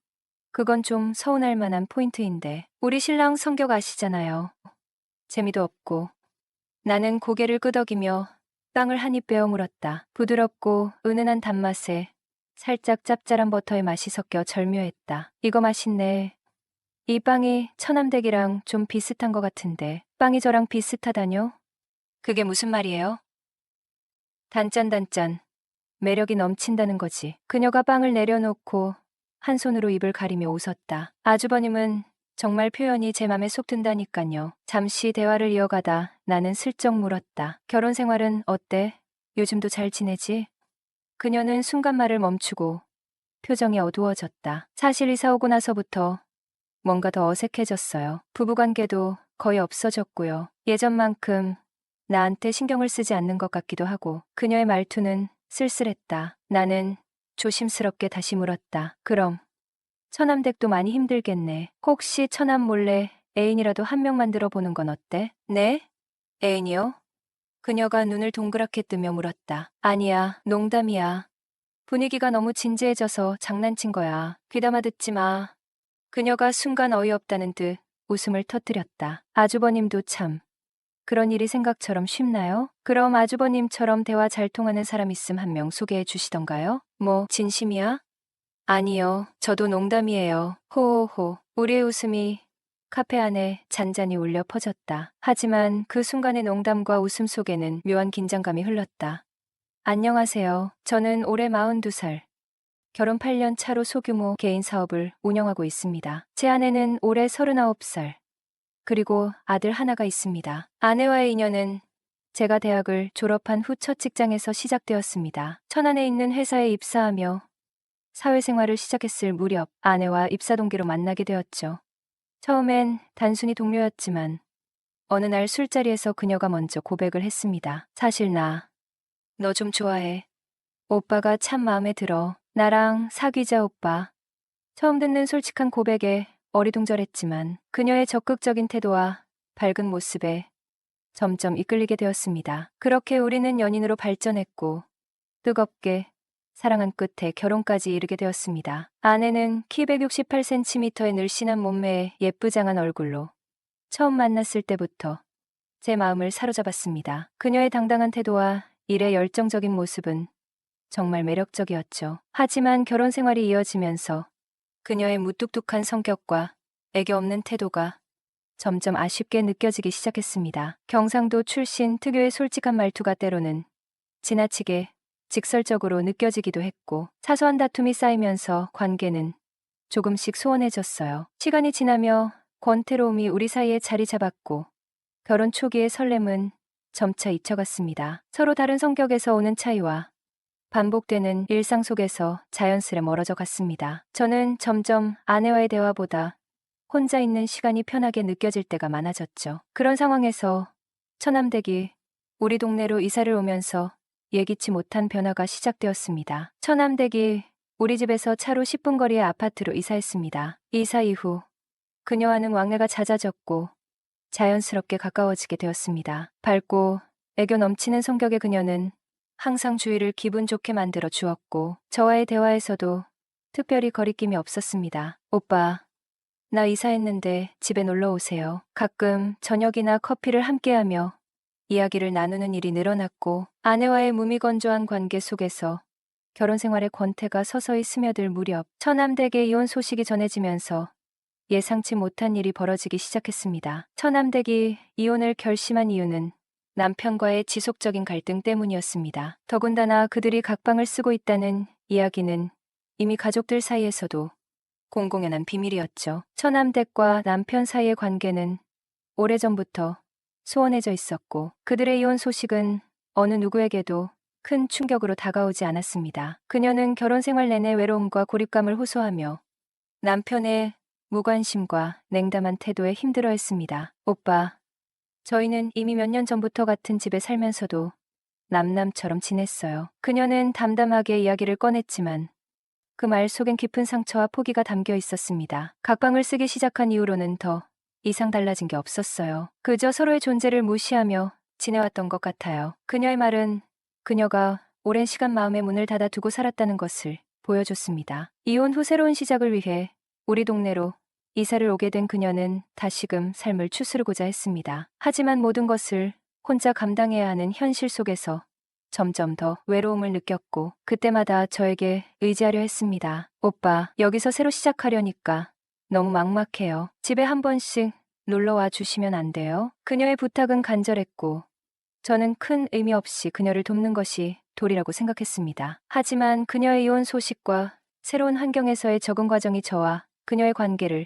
그건 좀 서운할 만한 포인트인데 우리 신랑 성격 아시잖아요. 재미도 없고. 나는 고개를 끄덕이며 빵을 한 입 베어 물었다. 부드럽고 은은한 단맛에 살짝 짭짤한 버터의 맛이 섞여 절묘했다. 이거 맛있네. 이 빵이 처남댁이랑 좀 비슷한 것 같은데 빵이 저랑 비슷하다뇨? 그게 무슨 말이에요? 단짠단짠. 매력이 넘친다는 거지. 그녀가 빵을 내려놓고 한 손으로 입을 가리며 웃었다. 아주버님은 정말 표현이 제 맘에 쏙 든다니깐요. 잠시 대화를 이어가다 나는 슬쩍 물었다. 결혼 생활은 어때? 요즘도 잘 지내지? 그녀는 순간 말을 멈추고 표정이 어두워졌다. 사실 이사 오고 나서부터 뭔가 더 어색해졌어요. 부부관계도 거의 없어졌고요. 예전만큼 나한테 신경을 쓰지 않는 것 같기도 하고. 그녀의 말투는 쓸쓸했다. 나는 조심스럽게 다시 물었다. 그럼 처남댁도 많이 힘들겠네. 혹시 처남 몰래 애인이라도 한 명만 들어보는 건 어때? 네? 애인이요? 그녀가 눈을 동그랗게 뜨며 물었다. 아니야, 농담이야. 분위기가 너무 진지해져서 장난친 거야. 귀담아 듣지 마. 그녀가 순간 어이없다는 듯 웃음을 터뜨렸다. 아주버님도 참. 그런 일이 생각처럼 쉽나요? 그럼 아주버님처럼 대화 잘 통하는 사람 있음 한 명 소개해 주시던가요? 뭐, 진심이야? 아니요, 저도 농담이에요. 호호호. 우리의 웃음이 카페 안에 잔잔히 울려 퍼졌다. 하지만 그 순간의 농담과 웃음 속에는 묘한 긴장감이 흘렀다. 안녕하세요. 저는 올해 42살. 결혼 8년 차로 소규모 개인 사업을 운영하고 있습니다. 제 아내는 올해 39살. 그리고 아들 하나가 있습니다. 아내와의 인연은 제가 대학을 졸업한 후 첫 직장에서 시작되었습니다. 천안에 있는 회사에 입사하며 사회생활을 시작했을 무렵 아내와 입사 동기로 만나게 되었죠. 처음엔 단순히 동료였지만 어느 날 술자리에서 그녀가 먼저 고백을 했습니다. 사실 너 좀 좋아해. 오빠가 참 마음에 들어. 나랑 사귀자 오빠. 처음 듣는 솔직한 고백에 어리둥절했지만 그녀의 적극적인 태도와 밝은 모습에 점점 이끌리게 되었습니다. 그렇게 우리는 연인으로 발전했고 뜨겁게 사랑한 끝에 결혼까지 이르게 되었습니다. 아내는 키 168cm의 늘씬한 몸매에 예쁘장한 얼굴로 처음 만났을 때부터 제 마음을 사로잡았습니다. 그녀의 당당한 태도와 일의 열정적인 모습은 정말 매력적이었죠. 하지만 결혼 생활이 이어지면서 그녀의 무뚝뚝한 성격과 애교 없는 태도가 점점 아쉽게 느껴지기 시작했습니다. 경상도 출신 특유의 솔직한 말투가 때로는 지나치게 직설적으로 느껴지기도 했고 사소한 다툼이 쌓이면서 관계는 조금씩 소원해졌어요. 시간이 지나며 권태로움이 우리 사이에 자리 잡았고 결혼 초기의 설렘은 점차 잊혀갔습니다. 서로 다른 성격에서 오는 차이와 반복되는 일상 속에서 자연스레 멀어져 갔습니다. 저는 점점 아내와의 대화보다 혼자 있는 시간이 편하게 느껴질 때가 많아졌죠. 그런 상황에서 처남댁이 우리 동네로 이사를 오면서 예기치 못한 변화가 시작되었습니다. 처남댁이 우리 집에서 차로 10분 거리의 아파트로 이사했습니다. 이사 이후 그녀와는 왕래가 잦아졌고 자연스럽게 가까워지게 되었습니다. 밝고 애교 넘치는 성격의 그녀는 항상 주위를 기분 좋게 만들어 주었고 저와의 대화에서도 특별히 거리낌이 없었습니다. 오빠, 나 이사했는데 집에 놀러 오세요. 가끔 저녁이나 커피를 함께하며 이야기를 나누는 일이 늘어났고 아내와의 무미건조한 관계 속에서 결혼 생활의 권태가 서서히 스며들 무렵 처남댁의 이혼 소식이 전해지면서 예상치 못한 일이 벌어지기 시작했습니다. 처남댁이 이혼을 결심한 이유는 남편과의 지속적인 갈등 때문이었습니다. 더군다나 그들이 각방을 쓰고 있다는 이야기는 이미 가족들 사이에서도 공공연한 비밀이었죠. 처남댁과 남편 사이의 관계는 오래전부터 소원해져 있었고 그들의 이혼 소식은 어느 누구에게도 큰 충격으로 다가오지 않았습니다. 그녀는 결혼 생활 내내 외로움과 고립감을 호소하며 남편의 무관심과 냉담한 태도에 힘들어했습니다. 오빠, 저희는 이미 몇 년 전부터 같은 집에 살면서도 남남처럼 지냈어요. 그녀는 담담하게 이야기를 꺼냈지만 그 말 속엔 깊은 상처와 포기가 담겨 있었습니다. 각방을 쓰기 시작한 이후로는 더 이상 달라진 게 없었어요. 그저 서로의 존재를 무시하며 지내왔던 것 같아요. 그녀의 말은 그녀가 오랜 시간 마음의 문을 닫아두고 살았다는 것을 보여줬습니다. 이혼 후 새로운 시작을 위해 우리 동네로 이사를 오게 된 그녀는 다시금 삶을 추스르고자 했습니다. 하지만 모든 것을 혼자 감당해야 하는 현실 속에서 점점 더 외로움을 느꼈고 그때마다 저에게 의지하려 했습니다. 오빠, 여기서 새로 시작하려니까 너무 막막해요. 집에 한 번씩 놀러와 주시면 안 돼요? 그녀의 부탁은 간절했고 저는 큰 의미 없이 그녀를 돕는 것이 도리라고 생각했습니다. 하지만 그녀의 이혼 소식과 새로운 환경에서의 적응 과정이 저와 그녀의 관계를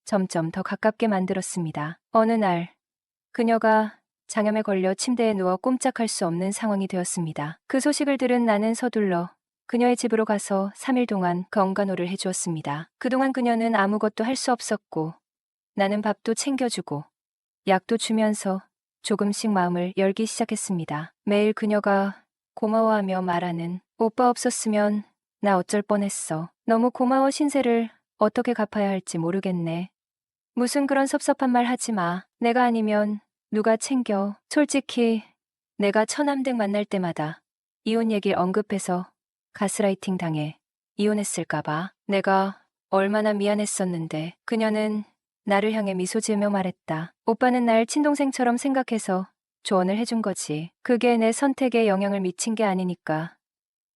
점점 더 가깝게 만들었습니다. 어느 날 그녀가 장염에 걸려 침대에 누워 꼼짝할 수 없는 상황이 되었습니다. 그 소식을 들은 나는 서둘러 그녀의 집으로 가서 3일 동안 건간호를 해주었습니다. 그동안 그녀는 아무것도 할 수 없었고 나는 밥도 챙겨주고 약도 주면서 조금씩 마음을 열기 시작했습니다. 매일 그녀가 고마워하며 말하는 오빠 없었으면 나 어쩔 뻔했어. 너무 고마워 신세를 어떻게 갚아야 할지 모르겠네. 무슨 그런 섭섭한 말 하지 마. 내가 아니면 누가 챙겨. 솔직히 내가 처남댁 만날 때마다 이혼 얘기를 언급해서 가스라이팅 당해 이혼했을까봐 내가 얼마나 미안했었는데 그녀는 나를 향해 미소 지으며 말했다. 오빠는 날 친동생처럼 생각해서 조언을 해준 거지. 그게 내 선택에 영향을 미친 게 아니니까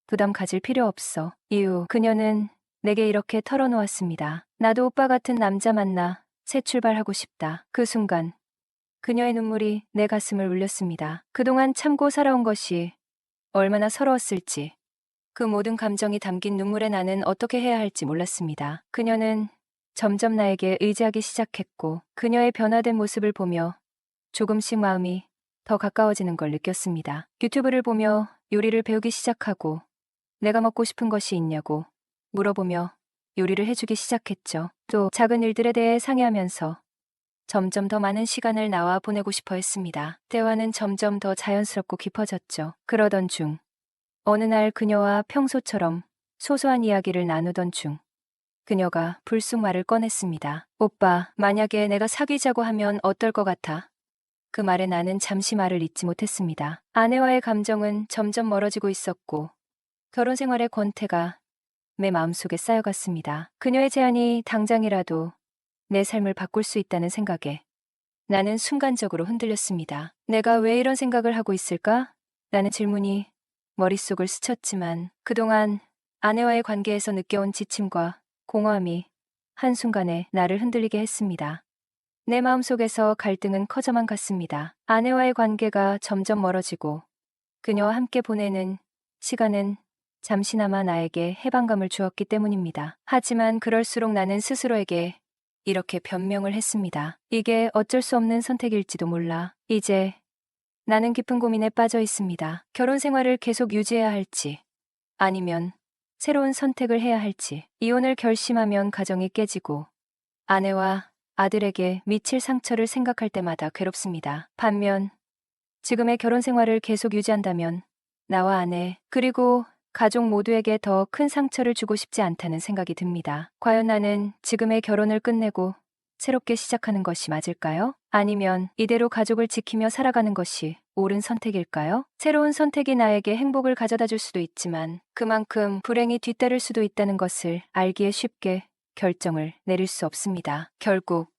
부담 가질 필요 없어. 이후 그녀는 내게 이렇게 털어놓았습니다. 나도 오빠 같은 남자 만나 새 출발하고 싶다. 그 순간 그녀의 눈물이 내 가슴을 울렸습니다. 그동안 참고 살아온 것이 얼마나 서러웠을지 그 모든 감정이 담긴 눈물에 나는 어떻게 해야 할지 몰랐습니다. 그녀는 점점 나에게 의지하기 시작했고 그녀의 변화된 모습을 보며 조금씩 마음이 더 가까워지는 걸 느꼈습니다. 유튜브를 보며 요리를 배우기 시작하고 내가 먹고 싶은 것이 있냐고 물어보며 요리를 해주기 시작했죠. 또 작은 일들에 대해 상의하면서 점점 더 많은 시간을 나와 보내고 싶어 했습니다. 대화는 점점 더 자연스럽고 깊어졌죠. 그러던 중 어느 날 그녀와 평소처럼 소소한 이야기를 나누던 중 그녀가 불쑥 말을 꺼냈습니다. 오빠, 만약에 내가 사귀자고 하면 어떨 것 같아? 그 말에 나는 잠시 말을 잇지 못했습니다. 아내와의 감정은 점점 멀어지고 있었고 결혼 생활의 권태가 내 마음속에 쌓여갔습니다. 그녀의 제안이 당장이라도 내 삶을 바꿀 수 있다는 생각에 나는 순간적으로 흔들렸습니다. 내가 왜 이런 생각을 하고 있을까? 라는 질문이 머릿속을 스쳤지만 그동안 아내와의 관계에서 느껴온 지침과 공허함이 한순간에 나를 흔들리게 했습니다. 내 마음속에서 갈등은 커져만 갔습니다. 아내와의 관계가 점점 멀어지고 그녀와 함께 보내는 시간은 잠시나마 나에게 해방감을 주었기 때문입니다. 하지만 그럴수록 나는 스스로에게 이렇게 변명을 했습니다. 이게 어쩔 수 없는 선택일지도 몰라. 이제 나는 깊은 고민에 빠져 있습니다. 결혼 생활을 계속 유지해야 할지 아니면 새로운 선택을 해야 할지. 이혼을 결심하면 가정이 깨지고 아내와 아들에게 미칠 상처를 생각할 때마다 괴롭습니다. 반면 지금의 결혼 생활을 계속 유지한다면 나와 아내 그리고 가족 모두에게 더 큰 상처를 주고 싶지 않다는 생각이 듭니다. 과연 나는 지금의 결혼을 끝내고 새롭게 시작하는 것이 맞을까요? 아니면 이대로 가족을 지키며 살아가는 것이 옳은 선택일까요? 새로운 선택이 나에게 행복을 가져다 줄 수도 있지만 그만큼 불행이 뒤따를 수도 있다는 것을 알기에 쉽게 결정을 내릴 수 없습니다. 결국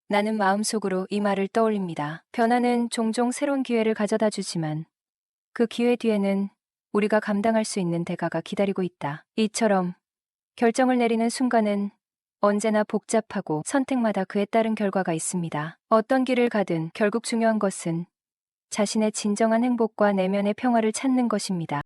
나는 마음속으로 이 말을 떠올립니다. 변화는 종종 새로운 기회를 가져다 주지만 그 기회 뒤에는 우리가 감당할 수 있는 대가가 기다리고 있다. 이처럼 결정을 내리는 순간은 언제나 복잡하고 선택마다 그에 따른 결과가 있습니다. 어떤 길을 가든 결국 중요한 것은 자신의 진정한 행복과 내면의 평화를 찾는 것입니다.